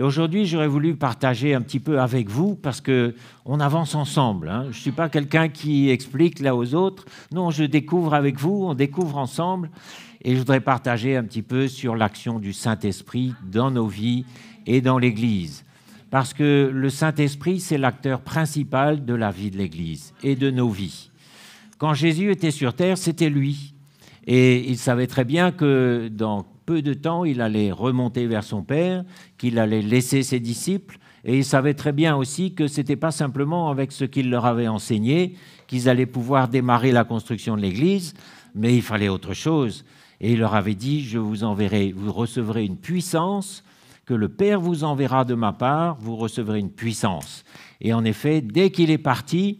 Et aujourd'hui, j'aurais voulu partager un petit peu avec vous parce qu'on avance ensemble. Je ne suis pas quelqu'un qui explique là aux autres. Non, je découvre avec vous, on découvre ensemble. Et je voudrais partager un petit peu sur l'action du Saint-Esprit dans nos vies et dans l'Église. Parce que le Saint-Esprit, c'est l'acteur principal de la vie de l'Église et de nos vies. Quand Jésus était sur terre, c'était lui. Et il savait très bien que dans peu de temps, il allait remonter vers son Père, qu'il allait laisser ses disciples. Et il savait très bien aussi que ce n'était pas simplement avec ce qu'il leur avait enseigné qu'ils allaient pouvoir démarrer la construction de l'Église, mais il fallait autre chose. Et il leur avait dit, je vous enverrai, vous recevrez une puissance, que le Père vous enverra de ma part, vous recevrez une puissance. Et en effet, dès qu'il est parti,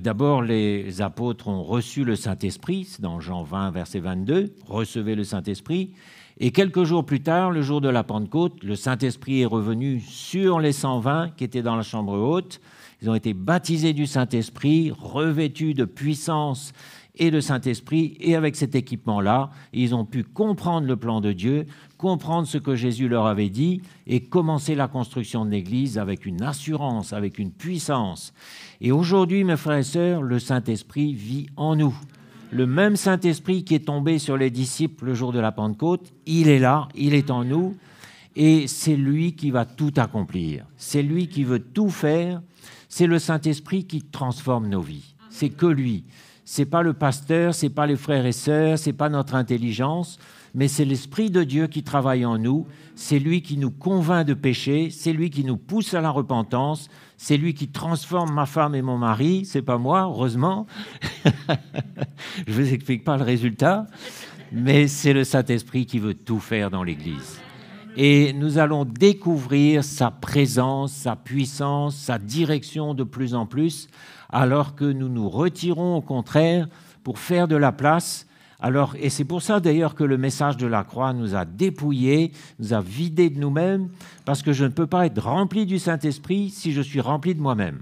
d'abord les apôtres ont reçu le Saint-Esprit, c'est dans Jean 20, verset 22, recevez le Saint-Esprit. Et quelques jours plus tard, le jour de la Pentecôte, le Saint-Esprit est revenu sur les 120 qui étaient dans la chambre haute. Ils ont été baptisés du Saint-Esprit, revêtus de puissance et de Saint-Esprit, et avec cet équipement-là, ils ont pu comprendre le plan de Dieu, comprendre ce que Jésus leur avait dit, et commencer la construction de l'Église avec une assurance, avec une puissance. Et aujourd'hui, mes frères et sœurs, le Saint-Esprit vit en nous. Le même Saint-Esprit qui est tombé sur les disciples le jour de la Pentecôte, il est là, il est en nous, et c'est lui qui va tout accomplir. C'est lui qui veut tout faire. C'est le Saint-Esprit qui transforme nos vies. C'est que lui. Ce n'est pas le pasteur, ce n'est pas les frères et sœurs, ce n'est pas notre intelligence, mais c'est l'Esprit de Dieu qui travaille en nous. C'est lui qui nous convainc de péché, c'est lui qui nous pousse à la repentance, c'est lui qui transforme ma femme et mon mari, c'est pas moi, heureusement. Je ne vous explique pas le résultat, mais c'est le Saint-Esprit qui veut tout faire dans l'Église. Et nous allons découvrir sa présence, sa puissance, sa direction de plus en plus, alors que nous nous retirons au contraire pour faire de la place. Et c'est pour ça d'ailleurs que le message de la croix nous a dépouillés, nous a vidés de nous-mêmes, parce que je ne peux pas être rempli du Saint-Esprit si je suis rempli de moi-même.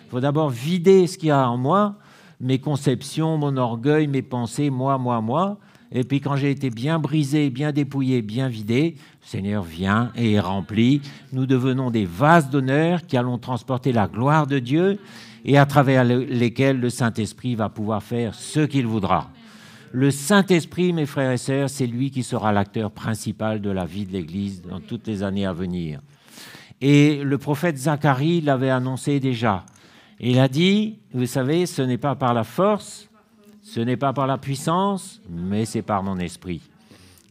Il faut d'abord vider ce qu'il y a en moi, mes conceptions, mon orgueil, mes pensées, moi. Et puis quand j'ai été bien brisé, bien dépouillé, bien vidé, le Seigneur vient et est rempli. Nous devenons des vases d'honneur qui allons transporter la gloire de Dieu et à travers lesquels le Saint-Esprit va pouvoir faire ce qu'il voudra. Le Saint-Esprit, mes frères et sœurs, c'est lui qui sera l'acteur principal de la vie de l'Église dans toutes les années à venir. Et le prophète Zacharie l'avait annoncé déjà. Il a dit, vous savez, ce n'est pas par la force, ce n'est pas par la puissance, mais c'est par mon esprit.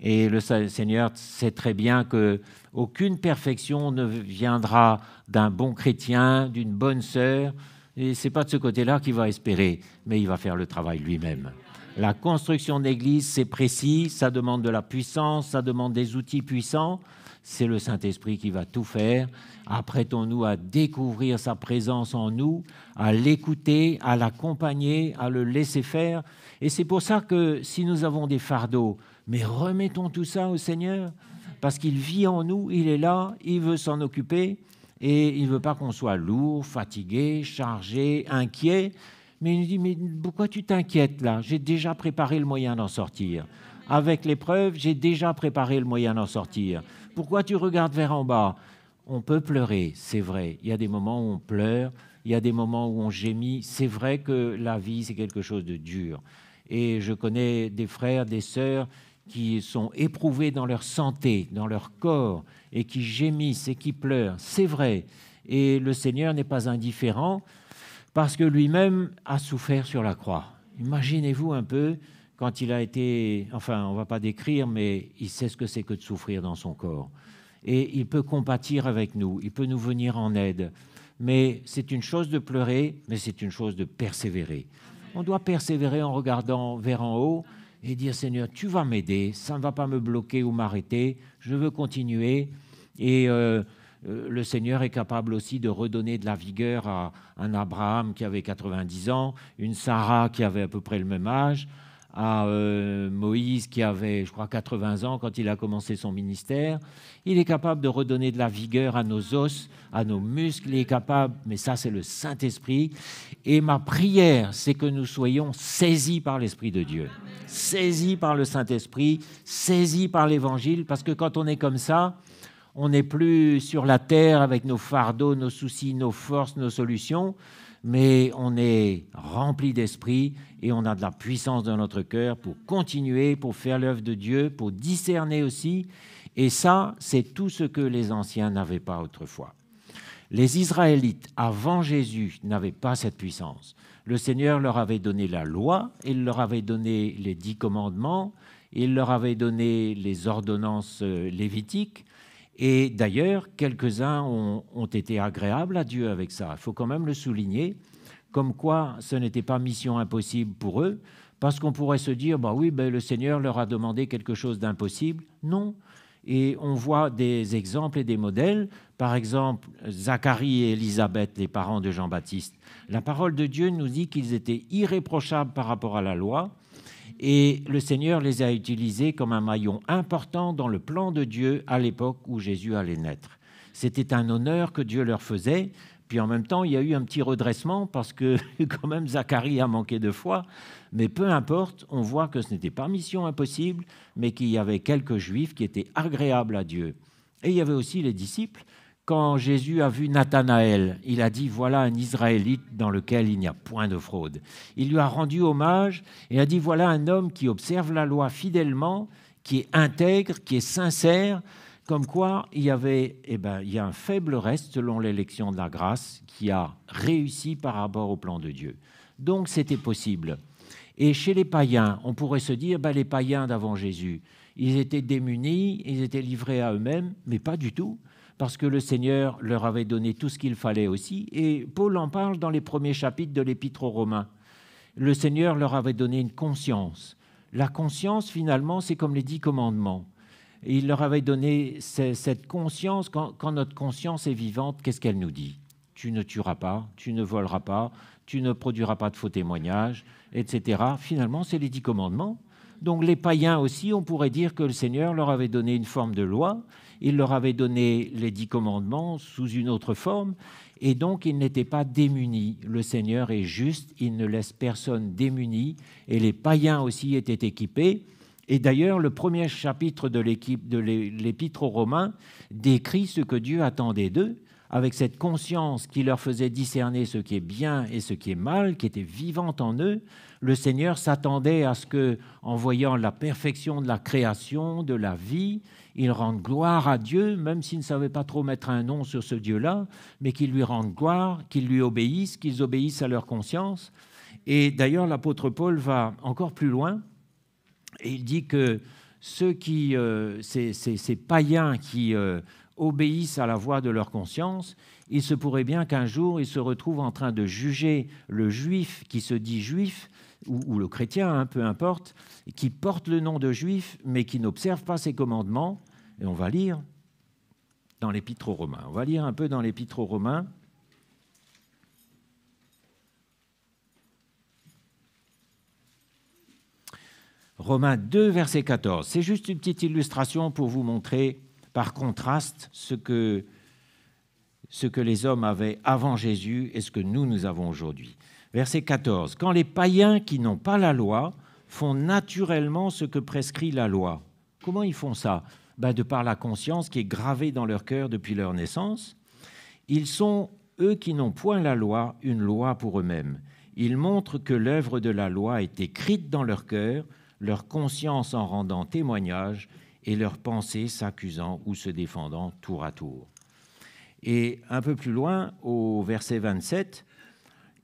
Et le Seigneur sait très bien qu'aucune perfection ne viendra d'un bon chrétien, d'une bonne sœur. Et ce n'est pas de ce côté-là qu'il va espérer, mais il va faire le travail lui-même. La construction de l'Église, c'est précis, ça demande de la puissance, ça demande des outils puissants. C'est le Saint-Esprit qui va tout faire. Apprêtons-nous à découvrir sa présence en nous, à l'écouter, à l'accompagner, à le laisser faire. Et c'est pour ça que si nous avons des fardeaux, mais remettons tout ça au Seigneur, parce qu'il vit en nous, il est là, il veut s'en occuper, et il ne veut pas qu'on soit lourd, fatigué, chargé, inquiet. Mais il nous dit, mais pourquoi tu t'inquiètes là? J'ai déjà préparé le moyen d'en sortir. Avec l'épreuve, j'ai déjà préparé le moyen d'en sortir. Pourquoi tu regardes vers en bas? On peut pleurer, c'est vrai. Il y a des moments où on pleure, il y a des moments où on gémit. C'est vrai que la vie, c'est quelque chose de dur. Et je connais des frères, des sœurs qui sont éprouvés dans leur santé, dans leur corps, et qui gémissent et qui pleurent. C'est vrai. Et le Seigneur n'est pas indifférent, parce que lui-même a souffert sur la croix. Imaginez-vous un peu quand il a été, enfin, on ne va pas décrire, mais il sait ce que c'est que de souffrir dans son corps. Et il peut compatir avec nous, il peut nous venir en aide. Mais c'est une chose de pleurer, mais c'est une chose de persévérer. On doit persévérer en regardant vers en haut et dire, Seigneur, tu vas m'aider, ça ne va pas me bloquer ou m'arrêter, je veux continuer. Et le Seigneur est capable aussi de redonner de la vigueur à un Abraham qui avait 90 ans, une Sarah qui avait à peu près le même âge, à Moïse qui avait, je crois, 80 ans quand il a commencé son ministère. Il est capable de redonner de la vigueur à nos os, à nos muscles. Il est capable, mais ça, c'est le Saint-Esprit. Et ma prière, c'est que nous soyons saisis par l'Esprit de Dieu, saisis par le Saint-Esprit, saisis par l'Évangile, parce que quand on est comme ça, On n'est plus sur la terre avec nos fardeaux, nos soucis, nos forces, nos solutions, mais on est rempli d'esprit et on a de la puissance dans notre cœur pour continuer, pour faire l'œuvre de Dieu, pour discerner aussi. Et ça, c'est tout ce que les anciens n'avaient pas autrefois. Les Israélites, avant Jésus, n'avaient pas cette puissance. Le Seigneur leur avait donné la loi, il leur avait donné les 10 commandements, il leur avait donné les ordonnances lévitiques, et d'ailleurs, quelques-uns ont été agréables à Dieu avec ça. Il faut quand même le souligner, comme quoi ce n'était pas mission impossible pour eux, parce qu'on pourrait se dire, bah oui, le Seigneur leur a demandé quelque chose d'impossible. Non. Et on voit des exemples et des modèles. Par exemple, Zacharie et Élisabeth, les parents de Jean-Baptiste. La parole de Dieu nous dit qu'ils étaient irréprochables par rapport à la loi, et le Seigneur les a utilisés comme un maillon important dans le plan de Dieu à l'époque où Jésus allait naître. C'était un honneur que Dieu leur faisait, puis en même temps, il y a eu un petit redressement parce que quand même Zacharie a manqué de foi, mais peu importe, on voit que ce n'était pas mission impossible, mais qu'il y avait quelques Juifs qui étaient agréables à Dieu. Et il y avait aussi les disciples. Quand Jésus a vu Nathanaël, il a dit « Voilà un Israélite dans lequel il n'y a point de fraude ». Il lui a rendu hommage et a dit « Voilà un homme qui observe la loi fidèlement, qui est intègre, qui est sincère ». Comme quoi, il y a un faible reste, selon l'élection de la grâce, qui a réussi par rapport au plan de Dieu. Donc, c'était possible. Et chez les païens, on pourrait se dire, les païens d'avant Jésus, ils étaient démunis, ils étaient livrés à eux-mêmes, mais pas du tout, parce que le Seigneur leur avait donné tout ce qu'il fallait aussi. Et Paul en parle dans les premiers chapitres de l'Épître aux Romains. Le Seigneur leur avait donné une conscience. La conscience, finalement, c'est comme les 10 commandements. Et il leur avait donné cette conscience. Quand notre conscience est vivante, qu'est-ce qu'elle nous dit? Tu ne tueras pas, tu ne voleras pas, tu ne produiras pas de faux témoignages, etc. Finalement, c'est les 10 commandements. Donc les païens aussi, on pourrait dire que le Seigneur leur avait donné une forme de loi, il leur avait donné les 10 commandements sous une autre forme, et donc ils n'étaient pas démunis. Le Seigneur est juste, il ne laisse personne démuni, et les païens aussi étaient équipés. Et d'ailleurs, le premier chapitre de l'Épître aux Romains décrit ce que Dieu attendait d'eux, avec cette conscience qui leur faisait discerner ce qui est bien et ce qui est mal, qui était vivante en eux. Le Seigneur s'attendait à ce que, en voyant la perfection de la création, de la vie, ils rendent gloire à Dieu, même s'ils ne savaient pas trop mettre un nom sur ce Dieu-là, mais qu'ils lui rendent gloire, qu'ils lui obéissent, qu'ils obéissent à leur conscience. Et d'ailleurs, l'apôtre Paul va encore plus loin. Et il dit que ces païens qui obéissent à la voix de leur conscience, il se pourrait bien qu'un jour, ils se retrouvent en train de juger le juif qui se dit juif, ou le chrétien, peu importe, qui porte le nom de juif, mais qui n'observe pas ses commandements. Et on va lire dans l'Épître aux Romains. On va lire un peu dans l'Épître aux Romains. Romains 2, verset 14. C'est juste une petite illustration pour vous montrer, par contraste, ce que les hommes avaient avant Jésus et ce que nous avons aujourd'hui. Verset 14. Quand les païens qui n'ont pas la loi font naturellement ce que prescrit la loi. Comment ils font ça? De par la conscience qui est gravée dans leur cœur depuis leur naissance. Ils sont, eux qui n'ont point la loi, une loi pour eux-mêmes. Ils montrent que l'œuvre de la loi est écrite dans leur cœur, leur conscience en rendant témoignage et leurs pensées s'accusant ou se défendant tour à tour. Et un peu plus loin, au verset 27,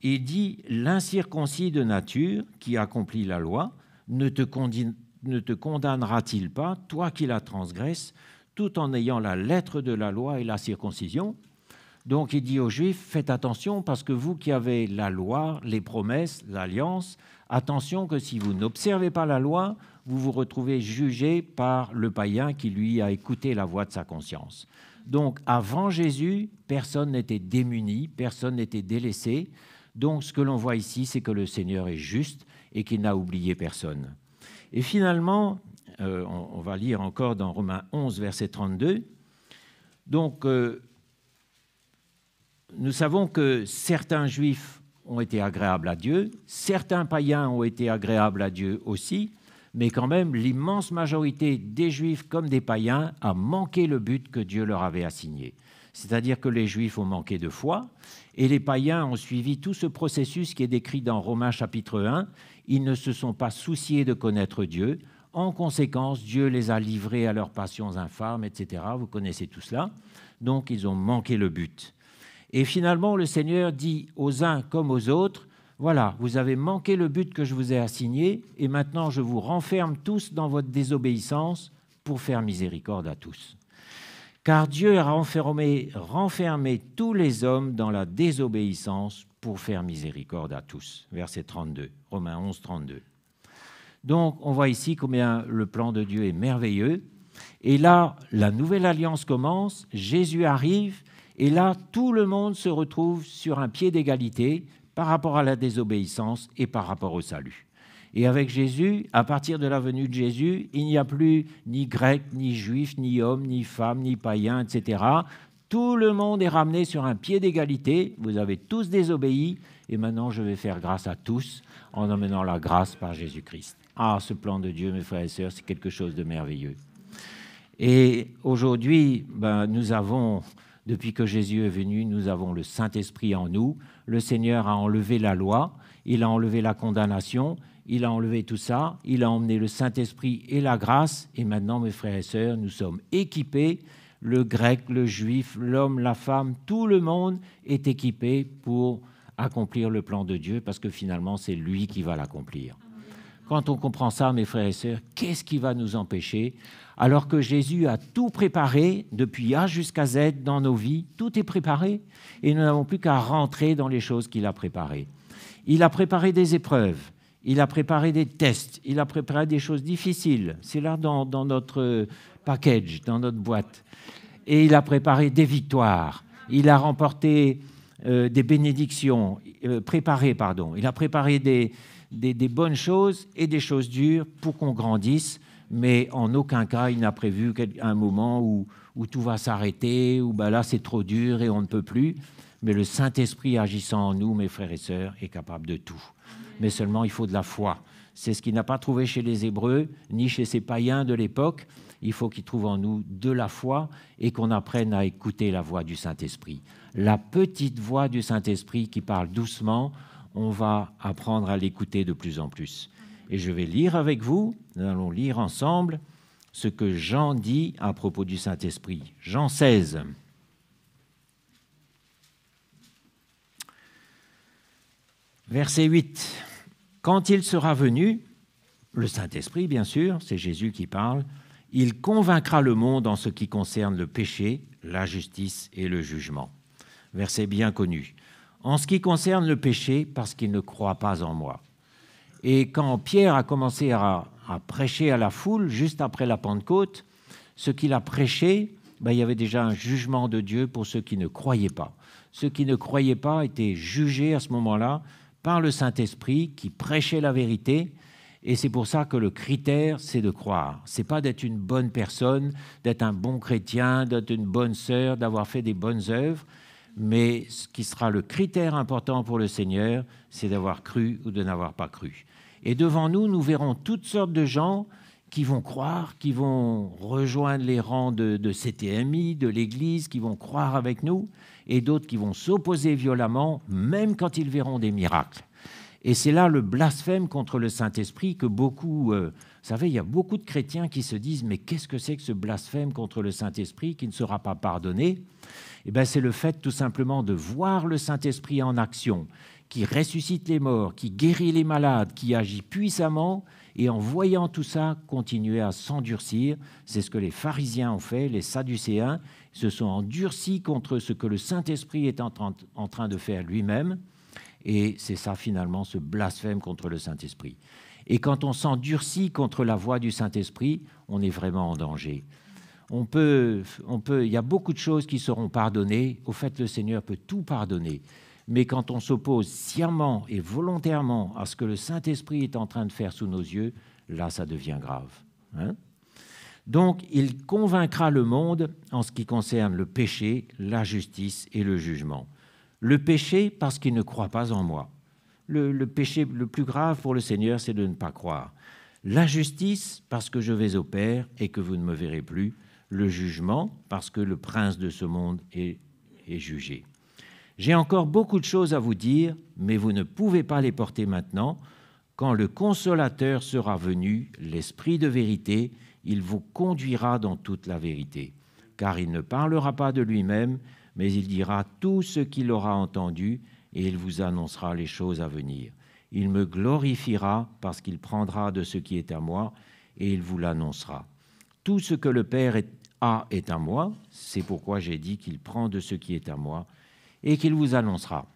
il dit « L'incirconcis de nature qui accomplit la loi ne te condamnera-t-il pas, toi qui la transgresses, tout en ayant la lettre de la loi et la circoncision ?» Donc il dit aux Juifs, faites attention parce que vous qui avez la loi, les promesses, l'alliance, attention que si vous n'observez pas la loi, vous vous retrouvez jugé par le païen qui lui a écouté la voix de sa conscience. Donc avant Jésus, personne n'était démuni, personne n'était délaissé. Donc ce que l'on voit ici, c'est que le Seigneur est juste et qu'il n'a oublié personne. Et finalement, on va lire encore dans Romains 11, verset 32. Donc, nous savons que certains Juifs ont été agréables à Dieu, certains païens ont été agréables à Dieu aussi, mais quand même, l'immense majorité des Juifs comme des païens a manqué le but que Dieu leur avait assigné. C'est-à-dire que les Juifs ont manqué de foi, et les païens ont suivi tout ce processus qui est décrit dans Romains chapitre 1. Ils ne se sont pas souciés de connaître Dieu. En conséquence, Dieu les a livrés à leurs passions infâmes, etc. Vous connaissez tout cela. Donc, ils ont manqué le but. Et finalement, le Seigneur dit aux uns comme aux autres, voilà, vous avez manqué le but que je vous ai assigné, et maintenant je vous renferme tous dans votre désobéissance pour faire miséricorde à tous. Car Dieu a renfermé tous les hommes dans la désobéissance pour faire miséricorde à tous. Verset 32, Romains 11, 32. Donc, on voit ici combien le plan de Dieu est merveilleux. Et là, la nouvelle alliance commence, Jésus arrive, et là, tout le monde se retrouve sur un pied d'égalité par rapport à la désobéissance et par rapport au salut. Et avec Jésus, à partir de la venue de Jésus, il n'y a plus ni grec, ni juif, ni homme, ni femme, ni païen, etc. Tout le monde est ramené sur un pied d'égalité. Vous avez tous désobéi. Et maintenant, je vais faire grâce à tous en emmenant la grâce par Jésus-Christ. Ah, ce plan de Dieu, mes frères et sœurs, c'est quelque chose de merveilleux. Et aujourd'hui, nous avons, depuis que Jésus est venu, nous avons le Saint-Esprit en nous. Le Seigneur a enlevé la loi, il a enlevé la condamnation, il a enlevé tout ça, il a emmené le Saint-Esprit et la grâce. Et maintenant, mes frères et sœurs, nous sommes équipés. Le grec, le juif, l'homme, la femme, tout le monde est équipé pour accomplir le plan de Dieu parce que finalement, c'est lui qui va l'accomplir. Quand on comprend ça, mes frères et sœurs, qu'est-ce qui va nous empêcher? Alors que Jésus a tout préparé, depuis A jusqu'à Z dans nos vies, tout est préparé et nous n'avons plus qu'à rentrer dans les choses qu'il a préparées. Il a préparé des épreuves, il a préparé des tests, il a préparé des choses difficiles. C'est là dans notre package, dans notre boîte. Et il a préparé des victoires, il a remporté des bénédictions, il a préparé des bonnes choses et des choses dures pour qu'on grandisse, mais en aucun cas il n'a prévu un moment où tout va s'arrêter, où là c'est trop dur et on ne peut plus. Mais le Saint-Esprit agissant en nous, mes frères et sœurs, est capable de tout. Mais seulement il faut de la foi. C'est ce qu'il n'a pas trouvé chez les Hébreux, ni chez ces païens de l'époque. Il faut qu'il trouve en nous de la foi et qu'on apprenne à écouter la voix du Saint-Esprit. La petite voix du Saint-Esprit qui parle doucement, on va apprendre à l'écouter de plus en plus. Et je vais lire avec vous, nous allons lire ensemble ce que Jean dit à propos du Saint-Esprit. Jean 16. Verset 8. Quand il sera venu, le Saint-Esprit, bien sûr, c'est Jésus qui parle, il convaincra le monde en ce qui concerne le péché, la justice et le jugement. Verset bien connu. En ce qui concerne le péché, parce qu'il ne croit pas en moi. Et quand Pierre a commencé à prêcher à la foule, juste après la Pentecôte, ce qu'il a prêché, il y avait déjà un jugement de Dieu pour ceux qui ne croyaient pas. Ceux qui ne croyaient pas étaient jugés à ce moment-là par le Saint-Esprit qui prêchait la vérité. Et c'est pour ça que le critère, c'est de croire. Ce n'est pas d'être une bonne personne, d'être un bon chrétien, d'être une bonne sœur, d'avoir fait des bonnes œuvres. Mais ce qui sera le critère important pour le Seigneur, c'est d'avoir cru ou de n'avoir pas cru. Et devant nous, nous verrons toutes sortes de gens qui vont croire, qui vont rejoindre les rangs de CTMI, de l'Église, qui vont croire avec nous, et d'autres qui vont s'opposer violemment, même quand ils verront des miracles. Et c'est là le blasphème contre le Saint-Esprit que beaucoup... vous savez, il y a beaucoup de chrétiens qui se disent « Mais qu'est-ce que c'est que ce blasphème contre le Saint-Esprit qui ne sera pas pardonné ?» Eh bien, c'est le fait tout simplement de voir le Saint-Esprit en action, qui ressuscite les morts, qui guérit les malades, qui agit puissamment, et en voyant tout ça, continuer à s'endurcir. C'est ce que les pharisiens ont fait, les sadducéens se sont endurcis contre ce que le Saint-Esprit est en train de faire lui-même. Et c'est ça, finalement, ce blasphème contre le Saint-Esprit. Et quand on s'endurcit contre la voix du Saint-Esprit, on est vraiment en danger. Il y a beaucoup de choses qui seront pardonnées. Au fait, le Seigneur peut tout pardonner. Mais quand on s'oppose sciemment et volontairement à ce que le Saint-Esprit est en train de faire sous nos yeux, là, ça devient grave. Donc, il convaincra le monde en ce qui concerne le péché, la justice et le jugement. Le péché, parce qu'il ne croit pas en moi. Le péché le plus grave pour le Seigneur, c'est de ne pas croire. La justice, parce que je vais au Père et que vous ne me verrez plus. Le jugement, parce que le prince de ce monde est jugé. J'ai encore beaucoup de choses à vous dire, mais vous ne pouvez pas les porter maintenant. Quand le Consolateur sera venu, l'Esprit de vérité, il vous conduira dans toute la vérité. Car il ne parlera pas de lui-même, mais il dira tout ce qu'il aura entendu et il vous annoncera les choses à venir. Il me glorifiera parce qu'il prendra de ce qui est à moi et il vous l'annoncera. Tout ce que le Père a est à moi, c'est pourquoi j'ai dit qu'il prend de ce qui est à moi et qu'il vous annoncera.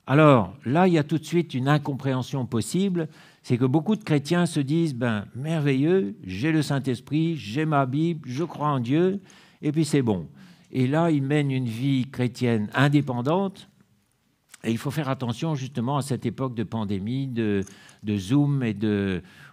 Alors là, il y a tout de suite une incompréhension possible, c'est que beaucoup de chrétiens se disent « merveilleux, j'ai le Saint-Esprit, j'ai ma Bible, je crois en Dieu, et puis c'est bon ». Et là, ils mènent une vie chrétienne indépendante, et il faut faire attention justement à cette époque de pandémie, de Zoom,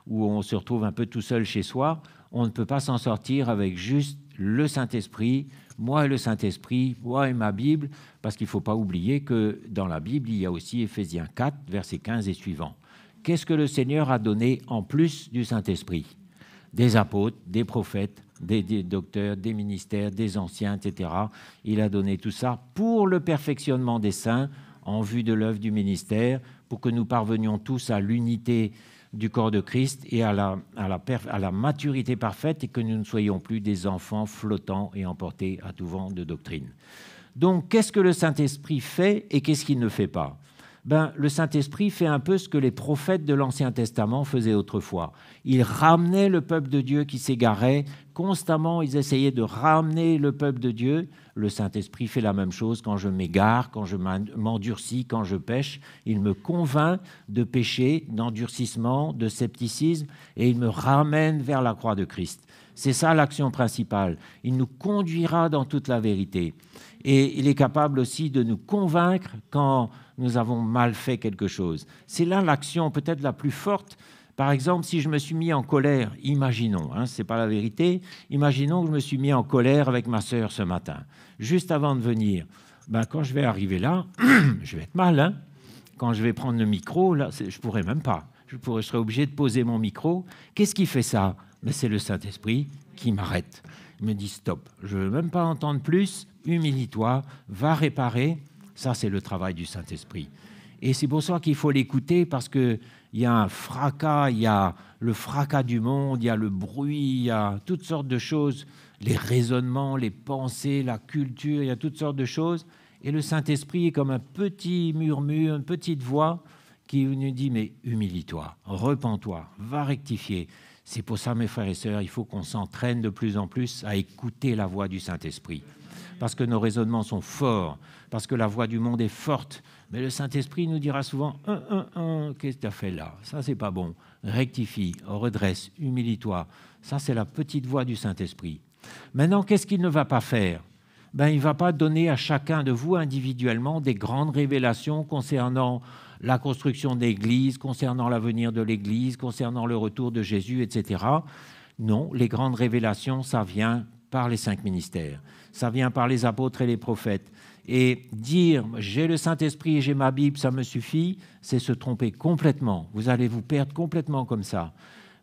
où on se retrouve un peu tout seul chez soi. On ne peut pas s'en sortir avec juste le Saint-Esprit, moi et le Saint-Esprit, moi et ma Bible, parce qu'il ne faut pas oublier que dans la Bible, il y a aussi Éphésiens 4, versets 15 et suivants. Qu'est-ce que le Seigneur a donné en plus du Saint-Esprit? Des apôtres, des prophètes, des docteurs, des ministères, des anciens, etc. Il a donné tout ça pour le perfectionnement des saints, en vue de l'œuvre du ministère, pour que nous parvenions tous à l'unité du corps de Christ et à la maturité parfaite et que nous ne soyons plus des enfants flottants et emportés à tout vent de doctrine. Donc, qu'est-ce que le Saint-Esprit fait et qu'est-ce qu'il ne fait pas? Le Saint-Esprit fait un peu ce que les prophètes de l'Ancien Testament faisaient autrefois. Ils ramenaient le peuple de Dieu qui s'égarait. Constamment, ils essayaient de ramener le peuple de Dieu. Le Saint-Esprit fait la même chose quand je m'égare, quand je m'endurcis, quand je pêche. Il me convainc de péché, d'endurcissement, de scepticisme, et il me ramène vers la croix de Christ. C'est ça l'action principale. Il nous conduira dans toute la vérité. Et il est capable aussi de nous convaincre quand nous avons mal fait quelque chose. C'est là l'action peut-être la plus forte. Par exemple, si je me suis mis en colère, imaginons, ce n'est pas la vérité, imaginons que je me suis mis en colère avec ma sœur ce matin, juste avant de venir. Quand je vais arriver là, je vais être mal. Quand je vais prendre le micro, là, je ne pourrai même pas. Je serai obligé de poser mon micro. Qu'est-ce qui fait ça? C'est le Saint-Esprit qui m'arrête. Il me dit stop, je ne veux même pas entendre plus, humilie-toi, va réparer. Ça, c'est le travail du Saint-Esprit. Et c'est pour ça qu'il faut l'écouter, parce qu'il y a un fracas, il y a le fracas du monde, il y a le bruit, il y a toutes sortes de choses, les raisonnements, les pensées, la culture, il y a toutes sortes de choses. Et le Saint-Esprit est comme un petit murmure, une petite voix qui nous dit « mais humilie-toi, repens-toi, va rectifier ». C'est pour ça, mes frères et sœurs, il faut qu'on s'entraîne de plus en plus à écouter la voix du Saint-Esprit. Parce que nos raisonnements sont forts, parce que la voix du monde est forte. Mais le Saint-Esprit nous dira souvent « qu'est-ce que tu as fait là? Ça, c'est pas bon. Rectifie, redresse, humilie-toi. » Ça, c'est la petite voix du Saint-Esprit. Maintenant, qu'est-ce qu'il ne va pas faire? Il ne va pas donner à chacun de vous individuellement des grandes révélations concernant la construction de l'Église, concernant l'avenir de l'Église, concernant le retour de Jésus, etc. Non, les grandes révélations, ça vient par les 5 ministères. Ça vient par les apôtres et les prophètes. Et dire « j'ai le Saint-Esprit et j'ai ma Bible, ça me suffit », c'est se tromper complètement. Vous allez vous perdre complètement comme ça.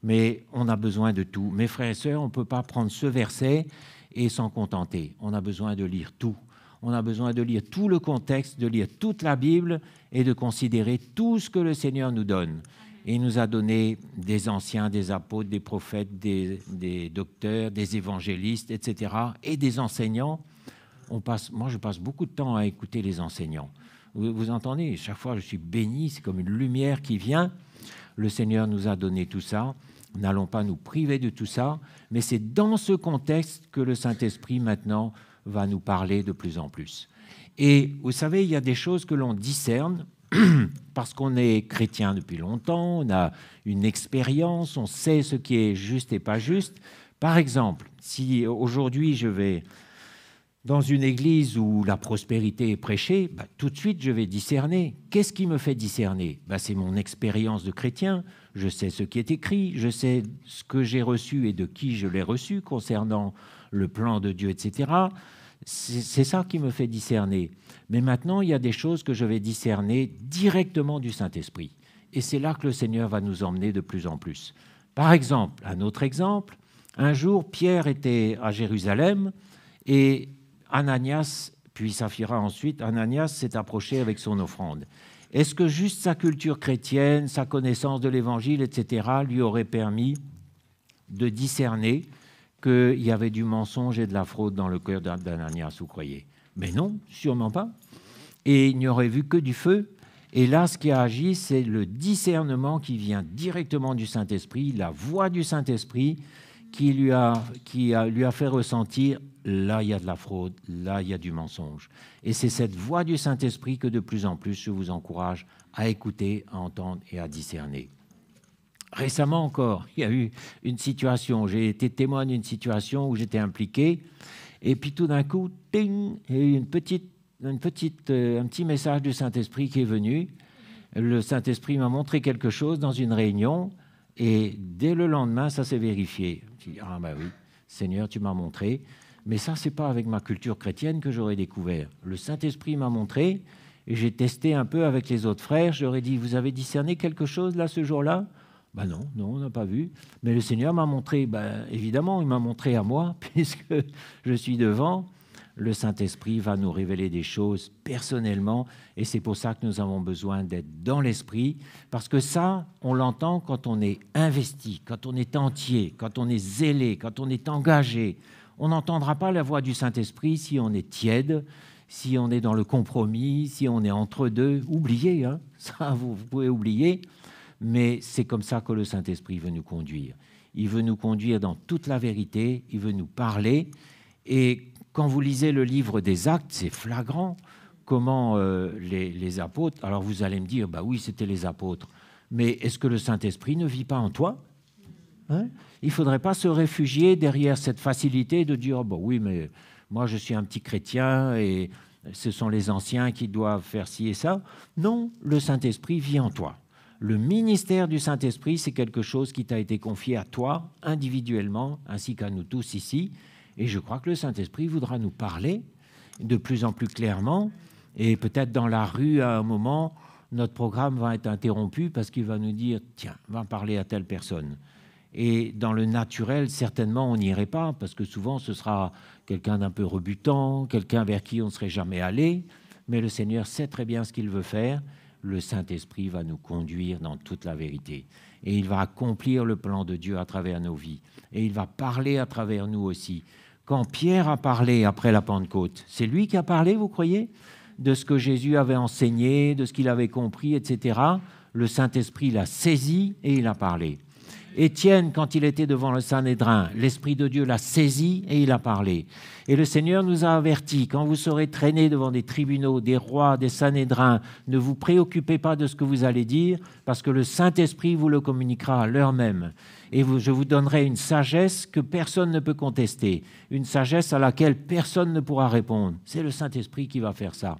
Mais on a besoin de tout. Mes frères et sœurs, on ne peut pas prendre ce verset et s'en contenter. On a besoin de lire tout. On a besoin de lire tout le contexte, de lire toute la Bible et de considérer tout ce que le Seigneur nous donne. Et il nous a donné des anciens, des apôtres, des prophètes, des docteurs, des évangélistes, etc. et des enseignants. Moi, je passe beaucoup de temps à écouter les enseignants. Vous entendez, chaque fois, je suis béni, c'est comme une lumière qui vient. Le Seigneur nous a donné tout ça. N'allons pas nous priver de tout ça, mais c'est dans ce contexte que le Saint-Esprit, maintenant, va nous parler de plus en plus. Et vous savez, il y a des choses que l'on discerne parce qu'on est chrétien depuis longtemps, on a une expérience, on sait ce qui est juste et pas juste. Par exemple, si aujourd'hui je vais dans une église où la prospérité est prêchée, tout de suite je vais discerner. Qu'est-ce qui me fait discerner? C'est mon expérience de chrétien. Je sais ce qui est écrit, je sais ce que j'ai reçu et de qui je l'ai reçu concernant le plan de Dieu, etc. C'est ça qui me fait discerner. Mais maintenant, il y a des choses que je vais discerner directement du Saint-Esprit. Et c'est là que le Seigneur va nous emmener de plus en plus. Par exemple, un autre exemple, un jour, Pierre était à Jérusalem et Ananias, puis Saphira ensuite, Ananias s'est approché avec son offrande. Est-ce que juste sa culture chrétienne, sa connaissance de l'Évangile, etc., lui aurait permis de discerner qu'il y avait du mensonge et de la fraude dans le cœur d'Ananias, vous croyez? Mais non, sûrement pas. Et il n'y aurait vu que du feu. Et là, ce qui a agi, c'est le discernement qui vient directement du Saint-Esprit, la voix du Saint-Esprit qui lui a fait ressentir, là, il y a de la fraude, là, il y a du mensonge. Et c'est cette voix du Saint-Esprit que de plus en plus, je vous encourage à écouter, à entendre et à discerner. Récemment encore, il y a eu une situation, j'ai été témoin d'une situation où j'étais impliqué, et puis tout d'un coup, ting, il y a eu un petit message du Saint-Esprit qui est venu. Le Saint-Esprit m'a montré quelque chose dans une réunion, et dès le lendemain, ça s'est vérifié. Je dis, ah ben oui, Seigneur, tu m'as montré, mais ça, c'est pas avec ma culture chrétienne que j'aurais découvert. Le Saint-Esprit m'a montré, et j'ai testé un peu avec les autres frères, je leur ai dit, vous avez discerné quelque chose là, ce jour-là? Ben non, on n'a pas vu. Mais le Seigneur m'a montré, évidemment, il m'a montré à moi, puisque je suis devant. Le Saint-Esprit va nous révéler des choses personnellement, et c'est pour ça que nous avons besoin d'être dans l'Esprit, parce que ça, on l'entend quand on est investi, quand on est entier, quand on est zélé, quand on est engagé. On n'entendra pas la voix du Saint-Esprit si on est tiède, si on est dans le compromis, si on est entre deux. Oubliez, hein, ça, vous pouvez oublier. Mais c'est comme ça que le Saint-Esprit veut nous conduire. Il veut nous conduire dans toute la vérité, il veut nous parler. Et quand vous lisez le livre des Actes, c'est flagrant comment les apôtres... Alors vous allez me dire, bah oui, c'était les apôtres. Mais est-ce que le Saint-Esprit ne vit pas en toi? Hein? Il ne faudrait pas se réfugier derrière cette facilité de dire, bah oui, mais moi je suis un petit chrétien et ce sont les anciens qui doivent faire ci et ça. Non, le Saint-Esprit vit en toi. Le ministère du Saint-Esprit, c'est quelque chose qui t'a été confié à toi, individuellement, ainsi qu'à nous tous ici. Et je crois que le Saint-Esprit voudra nous parler de plus en plus clairement. Et peut-être dans la rue, à un moment, notre programme va être interrompu parce qu'il va nous dire « Tiens, va parler à telle personne ». Et dans le naturel, certainement, on n'irait pas, parce que souvent, ce sera quelqu'un d'un peu rebutant, quelqu'un vers qui on ne serait jamais allé. Mais le Seigneur sait très bien ce qu'il veut faire. Le Saint-Esprit va nous conduire dans toute la vérité. Et il va accomplir le plan de Dieu à travers nos vies. Et il va parler à travers nous aussi. Quand Pierre a parlé après la Pentecôte, c'est lui qui a parlé, vous croyez, de ce que Jésus avait enseigné, de ce qu'il avait compris, etc. Le Saint-Esprit l'a saisi et il a parlé. Étienne, quand il était devant le Sanhédrin, l'Esprit de Dieu l'a saisi et il a parlé. Et le Seigneur nous a avertis, quand vous serez traînés devant des tribunaux, des rois, des Sanhédrins, ne vous préoccupez pas de ce que vous allez dire, parce que le Saint-Esprit vous le communiquera à l'heure même. Et je vous donnerai une sagesse que personne ne peut contester, une sagesse à laquelle personne ne pourra répondre. C'est le Saint-Esprit qui va faire ça.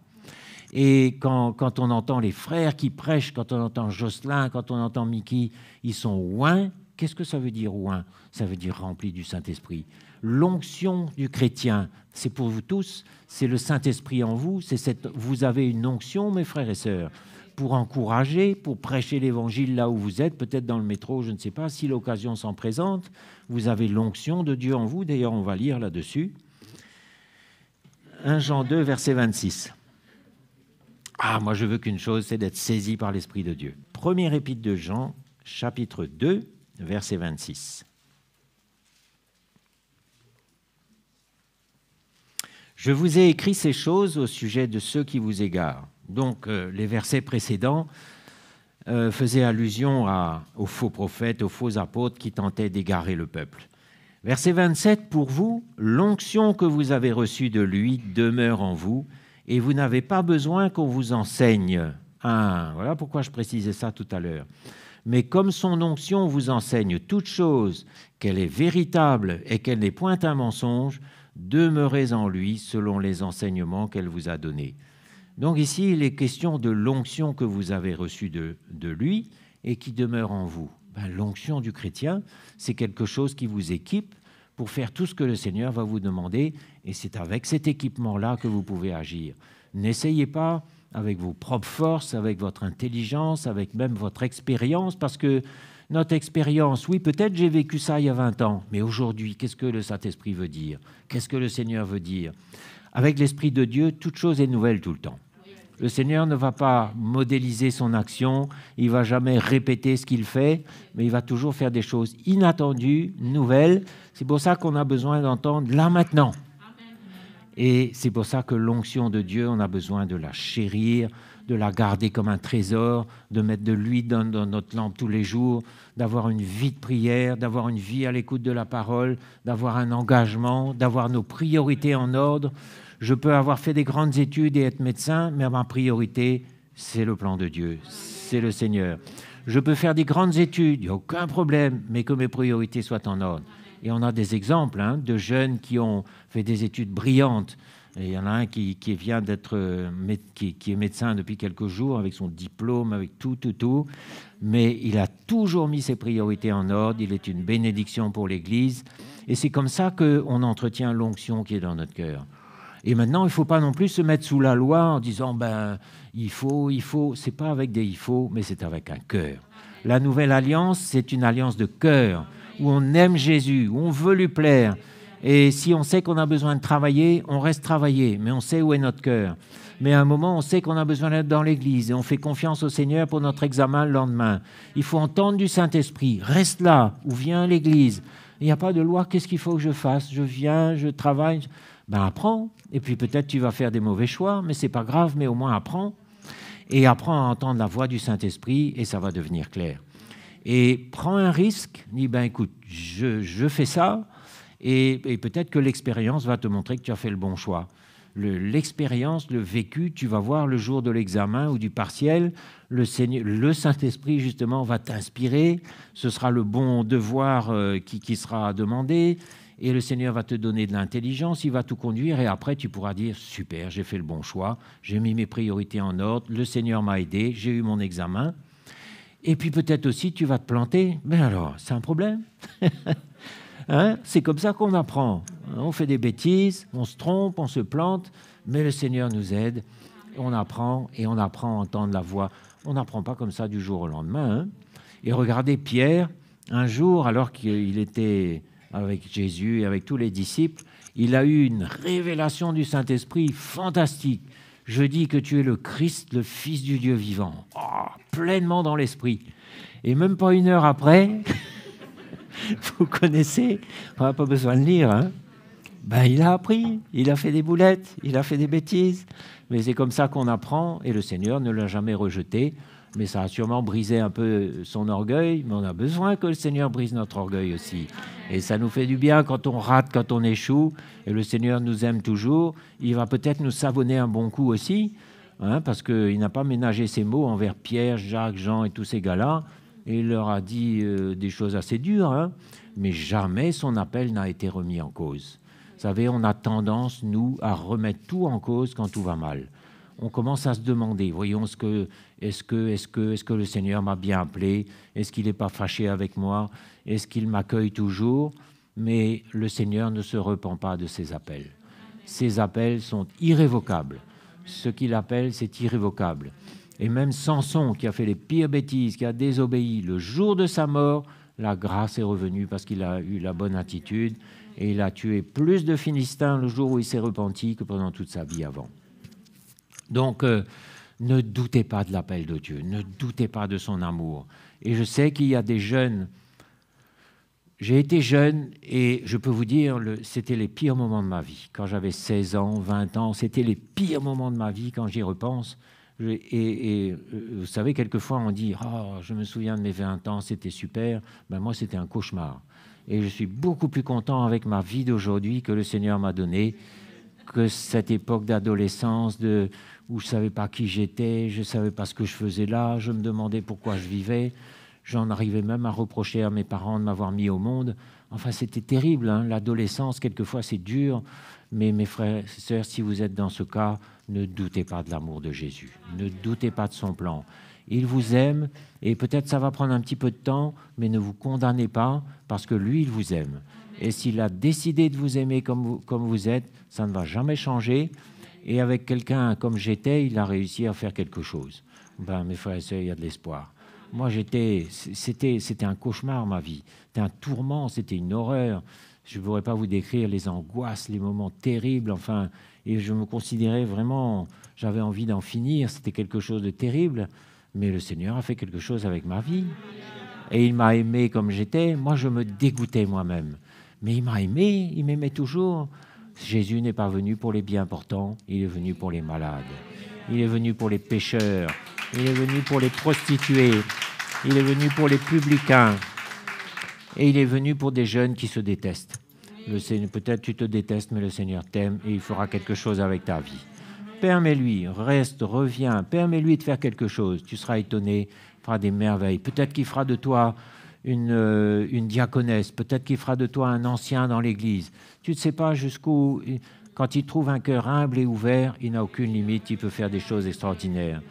Et quand on entend les frères qui prêchent, quand on entend Jocelyn, quand on entend Mickey, ils sont ouins. Qu'est-ce que ça veut dire ouin? Ça veut dire rempli du Saint-Esprit. L'onction du chrétien, c'est pour vous tous, c'est le Saint-Esprit en vous. Vous avez une onction, mes frères et sœurs, pour encourager, pour prêcher l'Évangile là où vous êtes, peut-être dans le métro, je ne sais pas, si l'occasion s'en présente. Vous avez l'onction de Dieu en vous. D'ailleurs, on va lire là-dessus. 1 Jean 2, verset 26. Ah, moi je veux qu'une chose, c'est d'être saisi par l'Esprit de Dieu. Première épître de Jean, chapitre 2, verset 26. Je vous ai écrit ces choses au sujet de ceux qui vous égarent. Donc les versets précédents faisaient allusion aux faux prophètes, aux faux apôtres qui tentaient d'égarer le peuple. Verset 27, pour vous, l'onction que vous avez reçue de lui demeure en vous, et vous n'avez pas besoin qu'on vous enseigne. Ah, voilà pourquoi je précisais ça tout à l'heure. Mais comme son onction vous enseigne toute chose, qu'elle est véritable et qu'elle n'est point un mensonge, demeurez en lui selon les enseignements qu'elle vous a donnés. Donc ici, il est question de l'onction que vous avez reçue de lui et qui demeure en vous. L'onction du chrétien, c'est quelque chose qui vous équipe pour faire tout ce que le Seigneur va vous demander, et c'est avec cet équipement-là que vous pouvez agir. N'essayez pas avec vos propres forces, avec votre intelligence, avec même votre expérience, parce que notre expérience, oui, peut-être j'ai vécu ça il y a 20 ans, mais aujourd'hui, qu'est-ce que le Saint-Esprit veut dire? Qu'est-ce que le Seigneur veut dire? Avec l'Esprit de Dieu, toute chose est nouvelle tout le temps. Le Seigneur ne va pas modéliser son action, il ne va jamais répéter ce qu'il fait, mais il va toujours faire des choses inattendues, nouvelles. C'est pour ça qu'on a besoin d'entendre là maintenant. Et c'est pour ça que l'onction de Dieu, on a besoin de la chérir, de la garder comme un trésor, de mettre de l'huile dans notre lampe tous les jours, d'avoir une vie de prière, d'avoir une vie à l'écoute de la parole, d'avoir un engagement, d'avoir nos priorités en ordre. Je peux avoir fait des grandes études et être médecin, mais ma priorité, c'est le plan de Dieu, c'est le Seigneur. Je peux faire des grandes études, il n'y a aucun problème, mais que mes priorités soient en ordre. Et on a des exemples de jeunes qui ont fait des études brillantes. Et il y en a un qui vient d'être qui est médecin depuis quelques jours, avec son diplôme, avec tout. Mais il a toujours mis ses priorités en ordre. Il est une bénédiction pour l'Église. Et c'est comme ça qu'on entretient l'onction qui est dans notre cœur. Et maintenant, il ne faut pas non plus se mettre sous la loi en disant il faut. C'est pas avec des il faut, mais c'est avec un cœur. La nouvelle alliance, c'est une alliance de cœur, où on aime Jésus, où on veut lui plaire. Et si on sait qu'on a besoin de travailler, on reste travailler, mais on sait où est notre cœur. Mais à un moment, on sait qu'on a besoin d'être dans l'Église et on fait confiance au Seigneur pour notre examen le lendemain. Il faut entendre du Saint-Esprit. Reste là ou viens à l'Église. Il n'y a pas de loi, qu'est-ce qu'il faut que je fasse? Je viens, je travaille. Apprends. Et puis peut-être tu vas faire des mauvais choix, mais ce n'est pas grave, mais au moins apprends. Et apprends à entendre la voix du Saint-Esprit et ça va devenir clair. Et prends un risque, dis écoute, je fais ça, et peut-être que l'expérience va te montrer que tu as fait le bon choix. L'expérience, le vécu, tu vas voir le jour de l'examen ou du partiel, le Saint-Esprit justement va t'inspirer, ce sera le bon devoir qui sera demandé, et le Seigneur va te donner de l'intelligence, il va tout conduire, et après tu pourras dire super, j'ai fait le bon choix, j'ai mis mes priorités en ordre, le Seigneur m'a aidé, j'ai eu mon examen. Et puis peut-être aussi, tu vas te planter. Mais alors, c'est un problème. C'est comme ça qu'on apprend. On fait des bêtises, on se trompe, on se plante, mais le Seigneur nous aide. On apprend et on apprend à entendre la voix. On n'apprend pas comme ça du jour au lendemain. Et regardez Pierre, un jour, alors qu'il était avec Jésus et avec tous les disciples, il a eu une révélation du Saint-Esprit fantastique. Je dis que tu es le Christ, le Fils du Dieu vivant. Pleinement dans l'esprit. Et même pas une heure après, vous connaissez, on n'a pas besoin de lire, il a appris, il a fait des boulettes, il a fait des bêtises. Mais c'est comme ça qu'on apprend, et le Seigneur ne l'a jamais rejeté. Mais ça a sûrement brisé un peu son orgueil, mais on a besoin que le Seigneur brise notre orgueil aussi. Et ça nous fait du bien quand on rate, quand on échoue, et le Seigneur nous aime toujours. Il va peut-être nous savonner un bon coup aussi, parce qu'il n'a pas ménagé ses mots envers Pierre, Jacques, Jean et tous ces gars-là, et il leur a dit des choses assez dures, mais jamais son appel n'a été remis en cause. Vous savez, on a tendance, nous, à remettre tout en cause quand tout va mal. On commence à se demander, voyons, est-ce que le Seigneur m'a bien appelé? Est-ce qu'il n'est pas fâché avec moi? Est-ce qu'il m'accueille toujours? Mais le Seigneur ne se repent pas de ses appels. Ses appels sont irrévocables. Ce qu'il appelle, c'est irrévocable. Et même Samson, qui a fait les pires bêtises, qui a désobéi, le jour de sa mort, la grâce est revenue parce qu'il a eu la bonne attitude et il a tué plus de Philistins le jour où il s'est repenti que pendant toute sa vie avant. Donc, ne doutez pas de l'appel de Dieu, ne doutez pas de son amour. Et je sais qu'il y a des jeunes. J'ai été jeune et je peux vous dire, c'était les pires moments de ma vie. Quand j'avais 16 ans, 20 ans, c'était les pires moments de ma vie quand j'y repense. Et vous savez, quelquefois on dit « Ah, je me souviens de mes 20 ans, c'était super ». Moi, c'était un cauchemar. Et je suis beaucoup plus content avec ma vie d'aujourd'hui que le Seigneur m'a donnée, que cette époque d'adolescence où je ne savais pas qui j'étais, je ne savais pas ce que je faisais là, je me demandais pourquoi je vivais. J'en arrivais même à reprocher à mes parents de m'avoir mis au monde. Enfin, c'était terrible, l'adolescence, quelquefois c'est dur. Mais mes frères et sœurs, si vous êtes dans ce cas, ne doutez pas de l'amour de Jésus. Ne doutez pas de son plan. Il vous aime et peut-être ça va prendre un petit peu de temps, mais ne vous condamnez pas parce que lui, il vous aime. Et s'il a décidé de vous aimer comme vous êtes, ça ne va jamais changer. Et avec quelqu'un comme j'étais, il a réussi à faire quelque chose. Ben, mes frères et sœurs, il y a de l'espoir. Moi, c'était un cauchemar, ma vie. C'était un tourment, c'était une horreur. Je ne pourrais pas vous décrire les angoisses, les moments terribles, enfin, et je me considérais vraiment, j'avais envie d'en finir, c'était quelque chose de terrible, mais le Seigneur a fait quelque chose avec ma vie. Et il m'a aimé comme j'étais. Moi, je me dégoûtais moi-même. Mais il m'a aimé, il m'aimait toujours. Jésus n'est pas venu pour les bien portants, il est venu pour les malades. Il est venu pour les pécheurs, il est venu pour les prostituées, il est venu pour les publicains. Et il est venu pour des jeunes qui se détestent. Peut-être tu te détestes, mais le Seigneur t'aime et il fera quelque chose avec ta vie. Permets-lui, reste, reviens, permets-lui de faire quelque chose. Tu seras étonné, il fera des merveilles. Peut-être qu'il fera de toi une diaconesse, peut-être qu'il fera de toi un ancien dans l'Église. Tu ne sais pas jusqu'où, quand il trouve un cœur humble et ouvert, il n'a aucune limite, il peut faire des choses extraordinaires.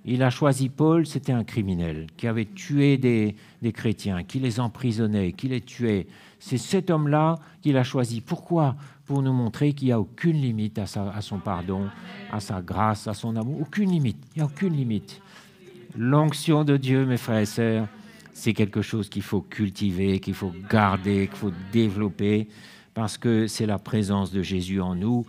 Il a choisi Paul, c'était un criminel qui avait tué des chrétiens, qui les emprisonnait, qui les tuait. C'est cet homme-là qu'il a choisi. Pourquoi ? Pour nous montrer qu'il n'y a aucune limite à son pardon, à sa grâce, à son amour. Aucune limite, il n'y a aucune limite. L'onction de Dieu, mes frères et sœurs, c'est quelque chose qu'il faut cultiver, qu'il faut garder, qu'il faut développer, parce que c'est la présence de Jésus en nous.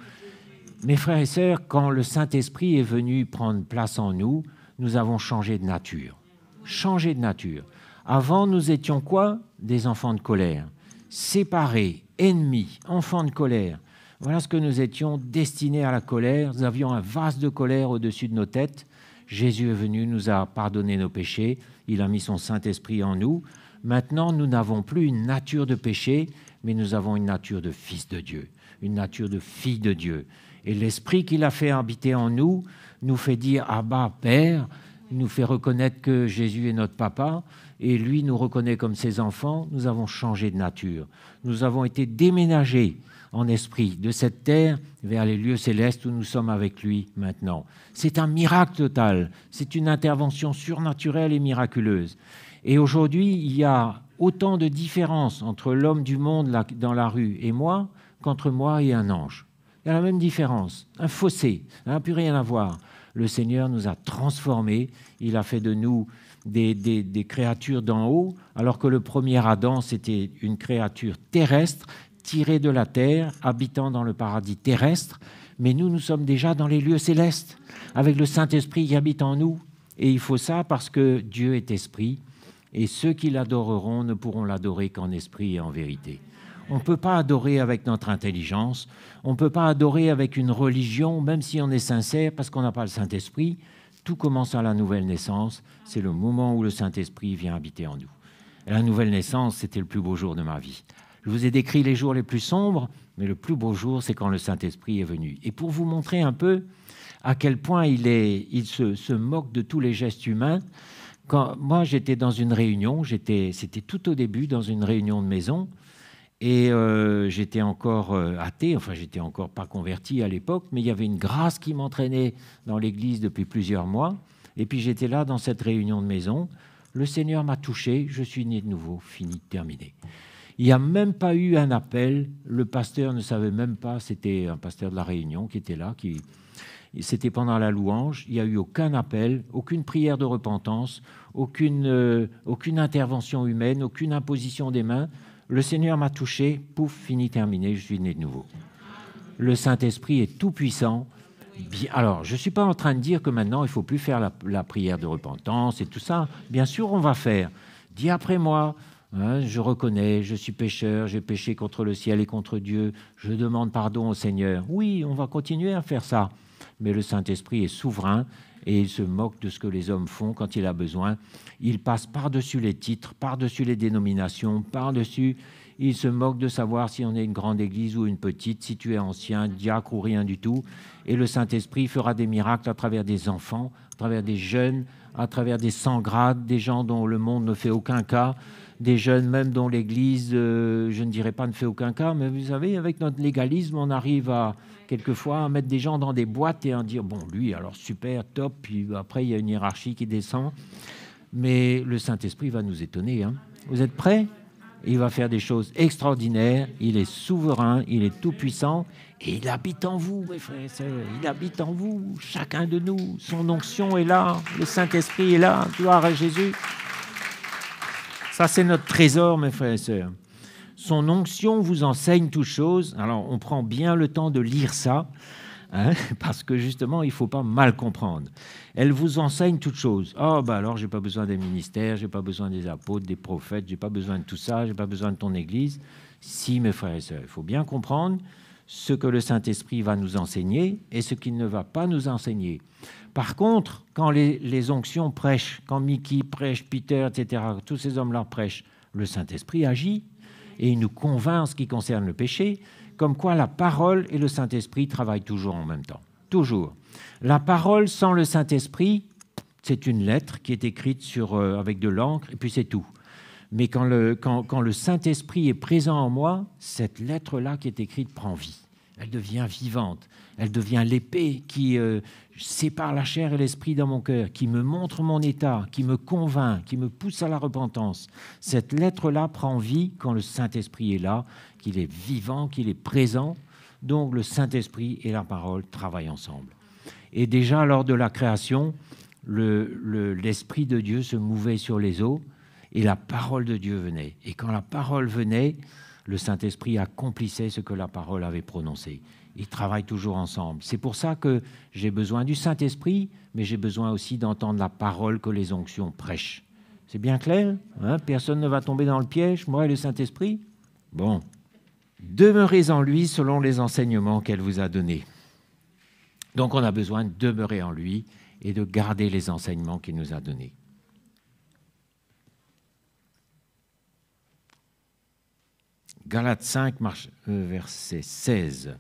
Mes frères et sœurs, quand le Saint-Esprit est venu prendre place en nous, nous avons changé de nature. Changé de nature. Avant, nous étions quoi ? Des enfants de colère. Séparés, ennemis, enfants de colère. Voilà ce que nous étions, destinés à la colère. Nous avions un vase de colère au-dessus de nos têtes. Jésus est venu, nous a pardonné nos péchés. Il a mis son Saint-Esprit en nous. Maintenant, nous n'avons plus une nature de péché, mais nous avons une nature de fils de Dieu, une nature de fille de Dieu. Et l'Esprit qu'il a fait habiter en nous fait dire « Abba, Père », nous fait reconnaître que Jésus est notre papa, et lui nous reconnaît comme ses enfants. Nous avons changé de nature. Nous avons été déménagés en esprit de cette terre vers les lieux célestes où nous sommes avec lui maintenant. C'est un miracle total. C'est une intervention surnaturelle et miraculeuse. Et aujourd'hui, il y a autant de différences entre l'homme du monde là, dans la rue et moi qu'entre moi et un ange. Il y a la même différence, un fossé, ça n'a plus rien à voir. Le Seigneur nous a transformés, il a fait de nous des créatures d'en haut, alors que le premier Adam, c'était une créature terrestre, tirée de la terre, habitant dans le paradis terrestre, mais nous sommes déjà dans les lieux célestes, avec le Saint-Esprit qui habite en nous. Et il faut ça parce que Dieu est esprit, et ceux qui l'adoreront ne pourront l'adorer qu'en esprit et en vérité. On ne peut pas adorer avec notre intelligence, on ne peut pas adorer avec une religion, même si on est sincère, parce qu'on n'a pas le Saint-Esprit. Tout commence à la nouvelle naissance, c'est le moment où le Saint-Esprit vient habiter en nous. Et la nouvelle naissance, c'était le plus beau jour de ma vie. Je vous ai décrit les jours les plus sombres, mais le plus beau jour, c'est quand le Saint-Esprit est venu. Et pour vous montrer un peu à quel point il se moque de tous les gestes humains, quand moi j'étais dans une réunion, c'était tout au début dans une réunion de maison, et j'étais encore athée, enfin j'étais encore pas converti à l'époque, mais il y avait une grâce qui m'entraînait dans l'église depuis plusieurs mois. Et puis j'étais là dans cette réunion de maison. Le Seigneur m'a touché, je suis né de nouveau, fini, terminé. Il n'y a même pas eu un appel, le pasteur ne savait même pas, c'était un pasteur de la Réunion qui était là, c'était pendant la louange, il n'y a eu aucun appel, aucune prière de repentance, aucune intervention humaine, aucune imposition des mains. Le Seigneur m'a touché, pouf, fini, terminé, je suis né de nouveau. Le Saint-Esprit est tout-puissant. Alors, je ne suis pas en train de dire que maintenant, il ne faut plus faire la prière de repentance et tout ça. Bien sûr, on va faire. Dis après moi, hein, je reconnais, je suis pécheur, j'ai péché contre le ciel et contre Dieu, je demande pardon au Seigneur. Oui, on va continuer à faire ça. Mais le Saint-Esprit est souverain et il se moque de ce que les hommes font quand il a besoin. Il passe par-dessus les titres, par-dessus les dénominations, par-dessus. Il se moque de savoir si on est une grande église ou une petite, si tu es ancien, diacre ou rien du tout. Et le Saint-Esprit fera des miracles à travers des enfants, à travers des jeunes, à travers des sans-grades, des gens dont le monde ne fait aucun cas, des jeunes même dont l'Église, je ne dirais pas ne fait aucun cas, mais vous savez, avec notre légalisme, on arrive à quelquefois à mettre des gens dans des boîtes et à dire, bon, lui, alors super, top, puis après, il y a une hiérarchie qui descend. Mais le Saint-Esprit va nous étonner. Hein. Vous êtes prêts ? il va faire des choses extraordinaires, il est souverain, il est tout-puissant, et il habite en vous, mes frères et sœurs, il habite en vous, chacun de nous, son onction est là, le Saint-Esprit est là, gloire à Jésus. Ça, c'est notre trésor, mes frères et sœurs. Son onction vous enseigne toutes choses. Alors, on prend bien le temps de lire ça, hein, parce que justement, il ne faut pas mal comprendre. Elle vous enseigne toutes choses. Oh, ben alors, je n'ai pas besoin des ministères, je n'ai pas besoin des apôtres, des prophètes, je n'ai pas besoin de tout ça, je n'ai pas besoin de ton Église. Si, mes frères et sœurs, il faut bien comprendre ce que le Saint-Esprit va nous enseigner et ce qu'il ne va pas nous enseigner. Par contre, quand les onctions prêchent, quand Mickey prêche, Peter, etc., tous ces hommes-là prêchent, le Saint-Esprit agit et il nous convainc en ce qui concerne le péché, comme quoi la parole et le Saint-Esprit travaillent toujours en même temps. Toujours. La parole sans le Saint-Esprit, c'est une lettre qui est écrite avec de l'encre et puis c'est tout. Mais quand le Saint-Esprit est présent en moi, cette lettre-là qui est écrite prend vie. Elle devient vivante. Elle devient l'épée qui sépare la chair et l'esprit dans mon cœur, qui me montre mon état, qui me convainc, qui me pousse à la repentance. Cette lettre-là prend vie quand le Saint-Esprit est là, qu'il est vivant, qu'il est présent. Donc le Saint-Esprit et la parole travaillent ensemble. Et déjà lors de la création, l'Esprit de Dieu se mouvait sur les eaux et la parole de Dieu venait. Et quand la parole venait, le Saint-Esprit accomplissait ce que la parole avait prononcé. Ils travaillent toujours ensemble. C'est pour ça que j'ai besoin du Saint-Esprit, mais j'ai besoin aussi d'entendre la parole que les onctions prêchent. C'est bien clair, hein? Personne ne va tomber dans le piège, moi et le Saint-Esprit. Bon. Demeurez en lui selon les enseignements qu'elle vous a donnés. Donc on a besoin de demeurer en lui et de garder les enseignements qu'il nous a donnés. Galates 5, verset 16.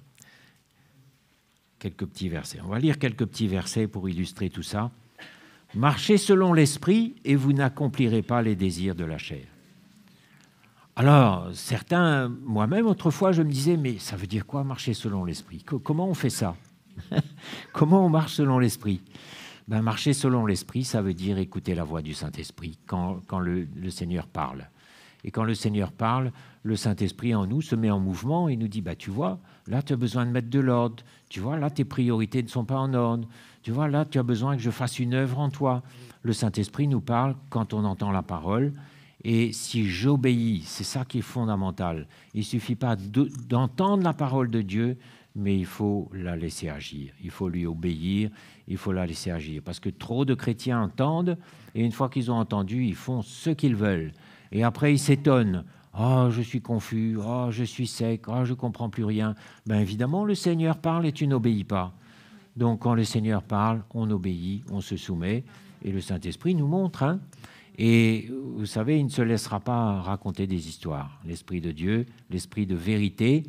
Quelques petits versets. On va lire quelques petits versets pour illustrer tout ça. Marchez selon l'esprit et vous n'accomplirez pas les désirs de la chair. Alors, certains, moi-même, autrefois, je me disais, mais ça veut dire quoi marcher selon l'esprit? Comment on fait ça? Comment on marche selon l'esprit? Ben, marcher selon l'esprit, ça veut dire écouter la voix du Saint-Esprit quand le Seigneur parle. Et quand le Seigneur parle, le Saint-Esprit en nous se met en mouvement et nous dit, bah, tu vois, là, tu as besoin de mettre de l'ordre. Tu vois, là, tes priorités ne sont pas en ordre. Tu vois, là, tu as besoin que je fasse une œuvre en toi. Le Saint-Esprit nous parle quand on entend la parole. Et si j'obéis, c'est ça qui est fondamental. Il ne suffit pas d'entendre la parole de Dieu, mais il faut la laisser agir. Il faut lui obéir, il faut la laisser agir. Parce que trop de chrétiens entendent, et une fois qu'ils ont entendu, ils font ce qu'ils veulent. Et après, ils s'étonnent. « Oh, je suis confus. Oh, je suis sec. Oh, je ne comprends plus rien. » Bien évidemment, le Seigneur parle et tu n'obéis pas. Donc, quand le Seigneur parle, on obéit, on se soumet, et le Saint-Esprit nous montre. Hein. Et vous savez, il ne se laissera pas raconter des histoires. L'Esprit de Dieu, l'Esprit de vérité.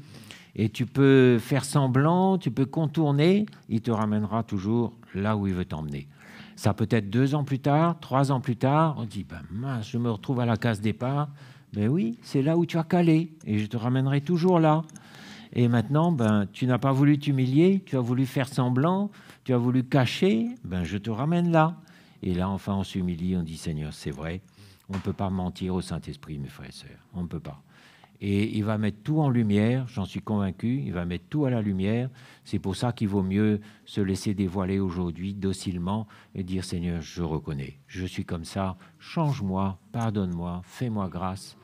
Et tu peux faire semblant, tu peux contourner, il te ramènera toujours là où il veut t'emmener. Ça peut être 2 ans plus tard, 3 ans plus tard, on dit, ben mince, je me retrouve à la case départ. Ben oui, c'est là où tu as calé, et je te ramènerai toujours là. Et maintenant, ben, tu n'as pas voulu t'humilier, tu as voulu faire semblant, tu as voulu cacher, ben je te ramène là. Et là, enfin, on s'humilie, on dit, Seigneur, c'est vrai, on ne peut pas mentir au Saint-Esprit, mes frères et sœurs, on ne peut pas. Et il va mettre tout en lumière, j'en suis convaincu, il va mettre tout à la lumière. C'est pour ça qu'il vaut mieux se laisser dévoiler aujourd'hui docilement et dire, Seigneur, je reconnais, je suis comme ça, change-moi, pardonne-moi, fais-moi grâce.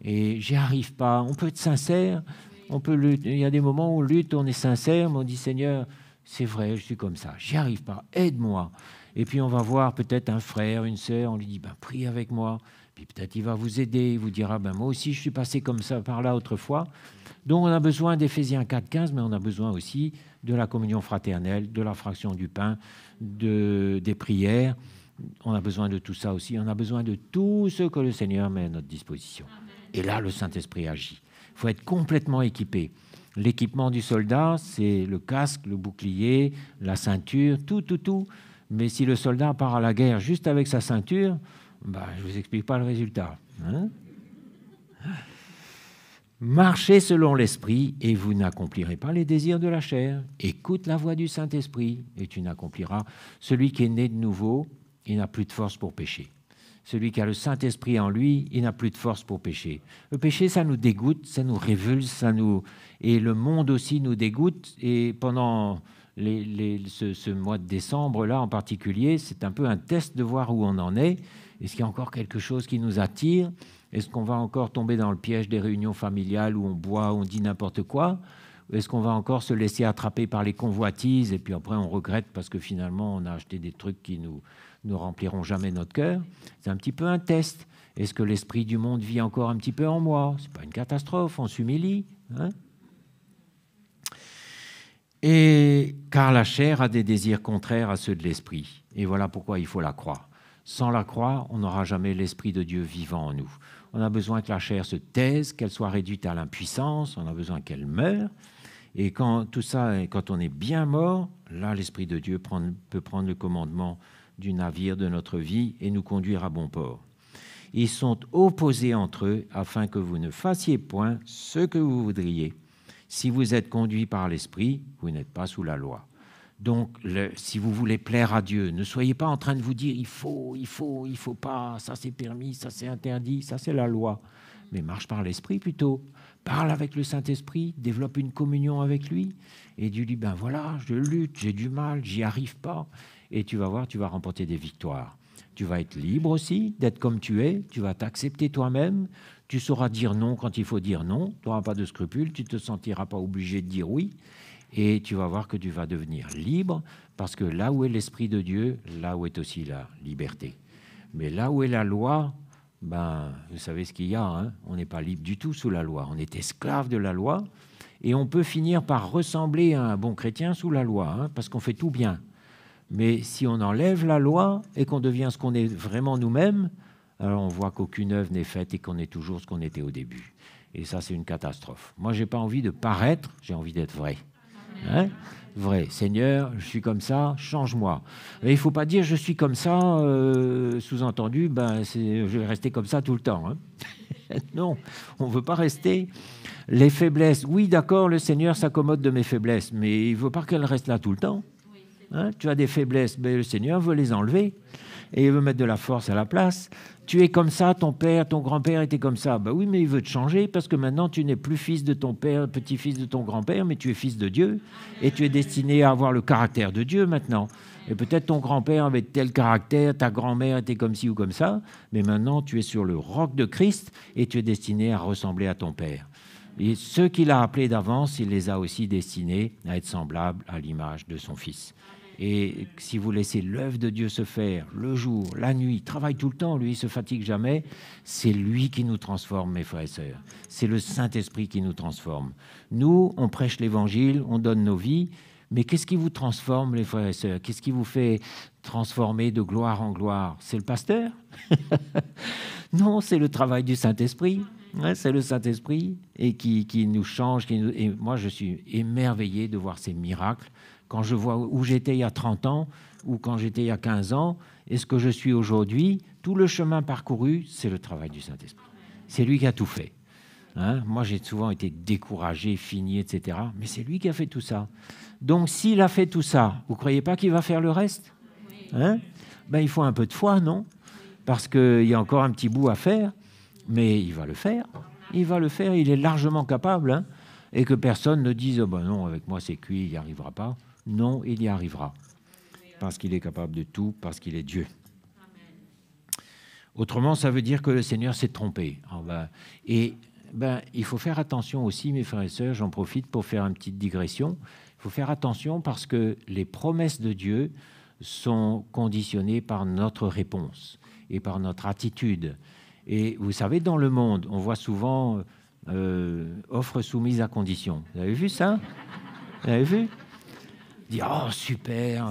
Et j'y arrive pas, on peut être sincère, il y a des moments où on lutte, on est sincère, mais on dit, Seigneur, c'est vrai, je suis comme ça, j'y arrive pas, aide-moi. Et puis on va voir peut-être un frère, une sœur, on lui dit, ben, prie avec moi. Puis peut-être il va vous aider, il vous dira, ben moi aussi je suis passé comme ça par là autrefois. Donc on a besoin d'Éphésiens 4,15, mais on a besoin aussi de la communion fraternelle, de la fraction du pain, des prières. On a besoin de tout ça aussi. On a besoin de tout ce que le Seigneur met à notre disposition. Amen. Et là, le Saint-Esprit agit. Il faut être complètement équipé. L'équipement du soldat, c'est le casque, le bouclier, la ceinture, tout. Mais si le soldat part à la guerre juste avec sa ceinture, ben, je ne vous explique pas le résultat. Hein? Marchez selon l'esprit et vous n'accomplirez pas les désirs de la chair. Écoute la voix du Saint-Esprit et tu n'accompliras. Celui qui est né de nouveau, il n'a plus de force pour pécher. celui qui a le Saint-Esprit en lui, il n'a plus de force pour pécher. Le péché, ça nous dégoûte, ça nous révulse, et le monde aussi nous dégoûte. Et pendant ce mois de décembre-là en particulier, c'est un peu un test de voir où on en est. Est-ce qu'il y a encore quelque chose qui nous attire? Est-ce qu'on va encore tomber dans le piège des réunions familiales où on boit, où on dit n'importe quoi? Est-ce qu'on va encore se laisser attraper par les convoitises et puis après on regrette parce que finalement on a acheté des trucs qui ne rempliront jamais notre cœur? C'est un petit peu un test. Est-ce que l'esprit du monde vit encore un petit peu en moi? Ce n'est pas une catastrophe, on s'humilie. Hein? Et car la chair a des désirs contraires à ceux de l'esprit. Et voilà pourquoi il faut la croix. Sans la croix, on n'aura jamais l'Esprit de Dieu vivant en nous. On a besoin que la chair se taise, qu'elle soit réduite à l'impuissance, on a besoin qu'elle meure. Et quand tout ça, quand on est bien mort, là, l'Esprit de Dieu peut prendre le commandement du navire de notre vie et nous conduire à bon port. Ils sont opposés entre eux afin que vous ne fassiez point ce que vous voudriez. Si vous êtes conduit par l'Esprit, vous n'êtes pas sous la loi. Donc, si vous voulez plaire à Dieu, ne soyez pas en train de vous dire il faut pas, ça c'est permis, ça c'est interdit, ça c'est la loi. Mais marche par l'Esprit plutôt. Parle avec le Saint-Esprit, développe une communion avec lui et dis-lui, ben voilà, je lutte, j'ai du mal, j'y arrive pas. Et tu vas voir, tu vas remporter des victoires. Tu vas être libre aussi d'être comme tu es, tu vas t'accepter toi-même, tu sauras dire non quand il faut dire non, tu n'auras pas de scrupules, tu ne te sentiras pas obligé de dire oui. Et tu vas voir que tu vas devenir libre, parce que là où est l'Esprit de Dieu, là où est aussi la liberté. Mais là où est la loi, ben, vous savez ce qu'il y a, hein? On n'est pas libre du tout sous la loi. On est esclave de la loi, et on peut finir par ressembler à un bon chrétien sous la loi, hein, parce qu'on fait tout bien. Mais si on enlève la loi et qu'on devient ce qu'on est vraiment nous-mêmes, alors on voit qu'aucune œuvre n'est faite et qu'on est toujours ce qu'on était au début. Et ça, c'est une catastrophe. Moi, je n'ai pas envie de paraître, j'ai envie d'être vrai. Hein? Vrai. Seigneur, je suis comme ça, change-moi. Et il ne faut pas dire je suis comme ça, sous-entendu, ben, je vais rester comme ça tout le temps. Hein? Non, on ne veut pas rester. Les faiblesses, oui, d'accord, le Seigneur s'accommode de mes faiblesses, mais il ne veut pas qu'elles restent là tout le temps. Hein? Tu as des faiblesses, mais le Seigneur veut les enlever et il veut mettre de la force à la place. Tu es comme ça, ton père, ton grand-père était comme ça. Ben oui, mais il veut te changer parce que maintenant, tu n'es plus fils de ton père, petit-fils de ton grand-père, mais tu es fils de Dieu et tu es destiné à avoir le caractère de Dieu maintenant. Et peut-être ton grand-père avait tel caractère, ta grand-mère était comme ci ou comme ça, mais maintenant, tu es sur le roc de Christ et tu es destiné à ressembler à ton père. Et ceux qu'il a appelés d'avance, il les a aussi destinés à être semblables à l'image de son Fils. Et si vous laissez l'œuvre de Dieu se faire, le jour, la nuit, il travaille tout le temps, lui, il ne se fatigue jamais, c'est lui qui nous transforme, mes frères et sœurs. C'est le Saint-Esprit qui nous transforme. Nous, on prêche l'Évangile, on donne nos vies, mais qu'est-ce qui vous transforme, les frères et sœurs? Qu'est-ce qui vous fait transformer de gloire en gloire? C'est le pasteur? Non, c'est le travail du Saint-Esprit. Ouais, c'est le Saint-Esprit et qui nous change. Et moi, je suis émerveillé de voir ces miracles. Quand je vois où j'étais il y a 30 ans ou quand j'étais il y a 15 ans et ce que je suis aujourd'hui, tout le chemin parcouru, c'est le travail du Saint-Esprit. C'est lui qui a tout fait. Hein? Moi, j'ai souvent été découragé, fini, etc. Mais c'est lui qui a fait tout ça. Donc, s'il a fait tout ça, vous ne croyez pas qu'il va faire le reste? Hein? Ben, il faut un peu de foi, non? Parce qu'il y a encore un petit bout à faire, mais il va le faire. Il va le faire, il est largement capable. Hein? Et que personne ne dise oh ben non, avec moi c'est cuit, il n'y arrivera pas. Non, il y arrivera. Parce qu'il est capable de tout, parce qu'il est Dieu. Autrement, ça veut dire que le Seigneur s'est trompé. Il faut faire attention aussi, mes frères et sœurs, j'en profite pour faire une petite digression. Il faut faire attention parce que les promesses de Dieu sont conditionnées par notre réponse et par notre attitude. Et vous savez, dans le monde, on voit souvent offre soumise à condition. Vous avez vu ça? Vous avez vu? Dit oh super,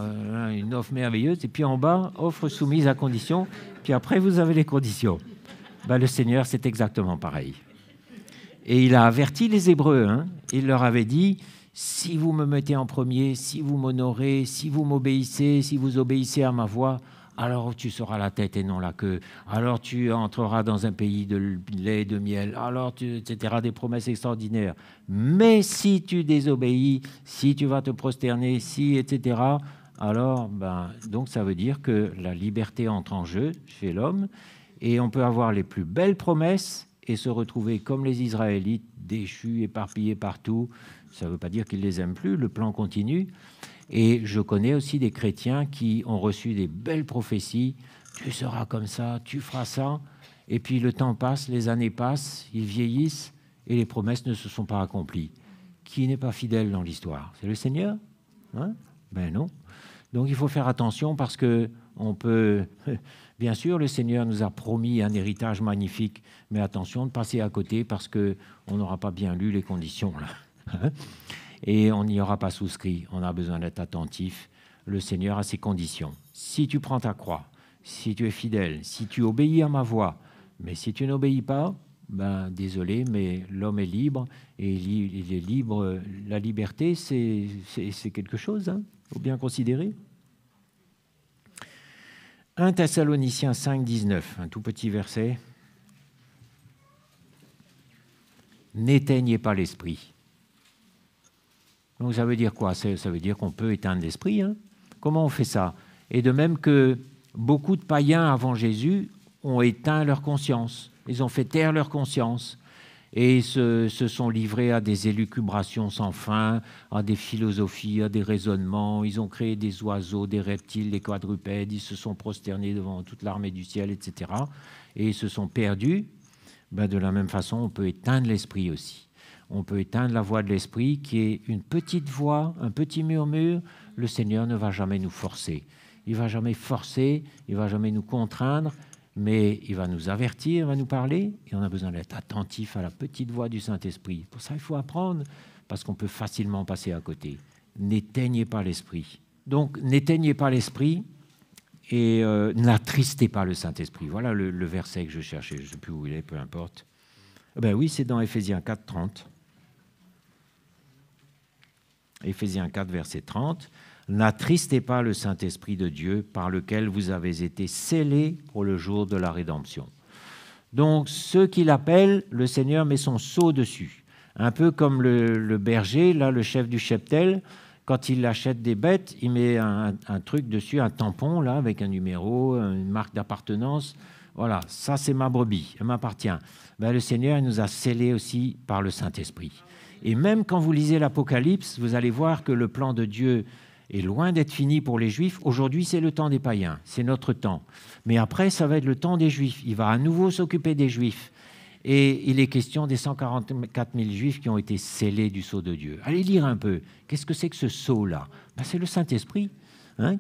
une offre merveilleuse, et puis en bas, offre soumise à condition, puis après vous avez les conditions. Ben, le Seigneur, c'est exactement pareil. Et il a averti les Hébreux, hein, il leur avait dit, si vous me mettez en premier, si vous m'honorez, si vous m'obéissez, si vous obéissez à ma voix, alors tu seras la tête et non la queue, alors tu entreras dans un pays de lait et de miel, alors etc., des promesses extraordinaires. Mais si tu désobéis, si tu vas te prosterner, si, etc., alors, donc ça veut dire que la liberté entre en jeu chez l'homme, Et on peut avoir les plus belles promesses et se retrouver comme les Israélites, déchus, éparpillés partout. Ça ne veut pas dire qu'ils ne les aiment plus, le plan continue. Et je connais aussi des chrétiens qui ont reçu des belles prophéties. Tu seras comme ça, tu feras ça. Et puis le temps passe, les années passent, ils vieillissent et les promesses ne se sont pas accomplies. Qui n'est pas fidèle dans l'histoire? C'est le Seigneur, hein? Ben non. Donc il faut faire attention parce que on peut... Bien sûr, le Seigneur nous a promis un héritage magnifique, mais attention de passer à côté parce qu'on n'aura pas bien lu les conditions, là. Et on n'y aura pas souscrit. On a besoin d'être attentif. Le Seigneur a ses conditions. Si tu prends ta croix, si tu es fidèle, si tu obéis à ma voix, mais si tu n'obéis pas, ben désolé, mais l'homme est libre et il est libre. La liberté, c'est quelque chose, hein, faut bien considérer. 1 Thessaloniciens 5, 19, un tout petit verset. N'éteignez pas l'esprit. Donc ça veut dire quoi? Ça veut dire qu'on peut éteindre l'esprit, hein? Comment on fait ça? Et de même que beaucoup de païens avant Jésus ont éteint leur conscience. Ils ont fait taire leur conscience et se sont livrés à des élucubrations sans fin, à des philosophies, à des raisonnements. Ils ont créé des oiseaux, des reptiles, des quadrupèdes. Ils se sont prosternés devant toute l'armée du ciel, etc. Et ils se sont perdus. Ben de la même façon, on peut éteindre l'esprit aussi. On peut éteindre la voix de l'esprit qui est une petite voix, un petit murmure. Le Seigneur ne va jamais nous forcer. Il ne va jamais forcer, il ne va jamais nous contraindre, mais il va nous avertir, il va nous parler, et on a besoin d'être attentif à la petite voix du Saint-Esprit. Pour ça, il faut apprendre, parce qu'on peut facilement passer à côté. N'éteignez pas l'esprit. Donc, n'éteignez pas l'esprit et n'attristez pas le Saint-Esprit. Voilà le verset que je cherchais, je ne sais plus où il est, peu importe. Ben oui, c'est dans Éphésiens 4, 30. Éphésiens 4, verset 30. N'attristez pas le Saint-Esprit de Dieu par lequel vous avez été scellés pour le jour de la rédemption. Donc, ceux qui l'appellent, le Seigneur met son sceau dessus. Un peu comme le berger, là, le chef du cheptel, quand il achète des bêtes, il met un truc dessus, un tampon, là, avec un numéro, une marque d'appartenance. Voilà, ça c'est ma brebis, elle m'appartient. Ben, le Seigneur il nous a scellés aussi par le Saint-Esprit. Et même quand vous lisez l'Apocalypse, vous allez voir que le plan de Dieu est loin d'être fini pour les Juifs. Aujourd'hui, c'est le temps des païens, c'est notre temps. Mais après, ça va être le temps des Juifs. Il va à nouveau s'occuper des Juifs. Et il est question des 144 000 Juifs qui ont été scellés du sceau de Dieu. Allez lire un peu. Qu'est-ce que c'est que ce sceau-là? Ben, c'est le Saint-Esprit. Hein,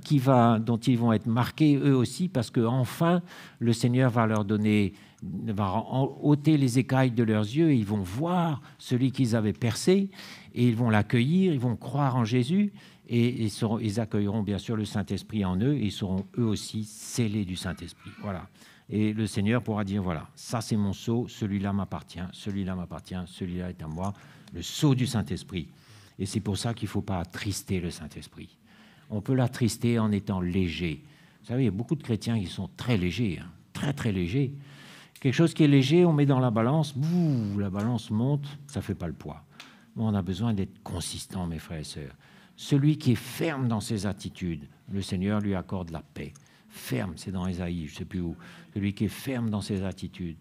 dont ils vont être marqués eux aussi, parce qu'enfin, le Seigneur va leur donner, va ôter les écailles de leurs yeux, et ils vont voir celui qu'ils avaient percé, et ils vont l'accueillir, ils vont croire en Jésus, et ils accueilleront bien sûr le Saint-Esprit en eux, et ils seront eux aussi scellés du Saint-Esprit. Voilà. Et le Seigneur pourra dire, voilà, ça c'est mon sceau, celui-là m'appartient, celui-là m'appartient, celui-là est à moi, le sceau du Saint-Esprit. Et c'est pour ça qu'il ne faut pas attrister le Saint-Esprit. On peut l'attrister en étant léger. Vous savez, il y a beaucoup de chrétiens qui sont très légers, hein, très très légers. Quelque chose qui est léger, on met dans la balance, la balance monte, ça ne fait pas le poids. On a besoin d'être consistant, mes frères et sœurs. Celui qui est ferme dans ses attitudes, le Seigneur lui accorde la paix. Ferme, c'est dans Ésaïe, je ne sais plus où. Celui qui est ferme dans ses attitudes,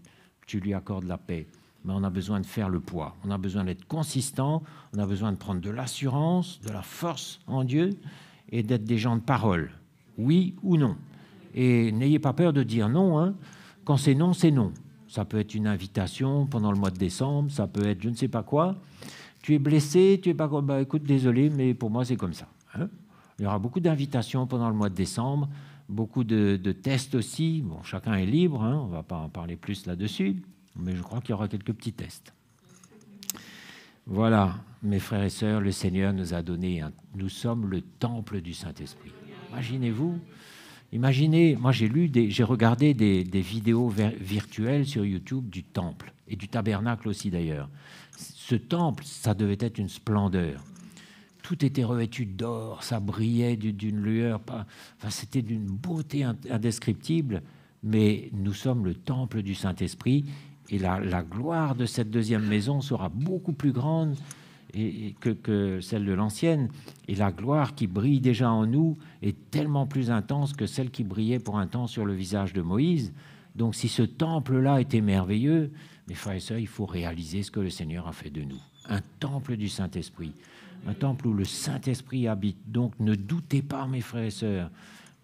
tu lui accordes la paix. Mais on a besoin de faire le poids. On a besoin d'être consistant, on a besoin de prendre de l'assurance, de la force en Dieu, et d'être des gens de parole, oui ou non. Et n'ayez pas peur de dire non, hein. Quand c'est non, c'est non. Ça peut être une invitation pendant le mois de décembre, ça peut être je ne sais pas quoi. Tu es blessé, tu es pas... Bah, écoute, désolé, mais pour moi, c'est comme ça. Hein. Il y aura beaucoup d'invitations pendant le mois de décembre, beaucoup de tests aussi. Bon, chacun est libre, hein, on ne va pas en parler plus là-dessus, mais je crois qu'il y aura quelques petits tests. Voilà, mes frères et sœurs, le Seigneur nous a donné, nous sommes le temple du Saint-Esprit. Imaginez-vous, moi j'ai regardé des vidéos virtuelles sur YouTube du temple, et du tabernacle aussi d'ailleurs. Ce temple, ça devait être une splendeur. Tout était revêtu d'or, ça brillait d'une lueur, c'était d'une beauté indescriptible, mais nous sommes le temple du Saint-Esprit. Et la gloire de cette deuxième maison sera beaucoup plus grande que celle de l'ancienne. Et la gloire qui brille déjà en nous est tellement plus intense que celle qui brillait pour un temps sur le visage de Moïse. Donc si ce temple-là était merveilleux, mes frères et sœurs, il faut réaliser ce que le Seigneur a fait de nous. Un temple du Saint-Esprit, un temple où le Saint-Esprit habite. Donc ne doutez pas, mes frères et sœurs,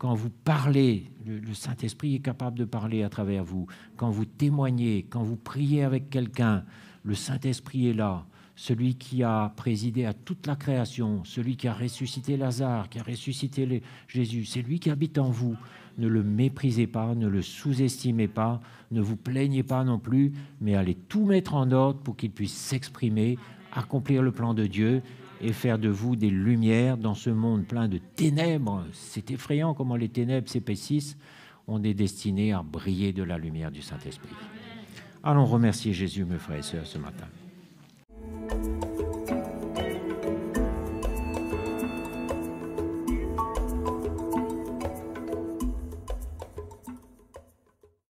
quand vous parlez, le Saint-Esprit est capable de parler à travers vous. Quand vous témoignez, quand vous priez avec quelqu'un, le Saint-Esprit est là. Celui qui a présidé à toute la création, celui qui a ressuscité Lazare, qui a ressuscité Jésus, c'est lui qui habite en vous. Ne le méprisez pas, ne le sous-estimez pas, ne vous plaignez pas non plus, mais allez tout mettre en ordre pour qu'il puisse s'exprimer, accomplir le plan de Dieu et faire de vous des lumières dans ce monde plein de ténèbres. C'est effrayant comment les ténèbres s'épaississent. On est destiné à briller de la lumière du Saint-Esprit. Allons remercier Jésus, mes frères et sœurs, ce matin.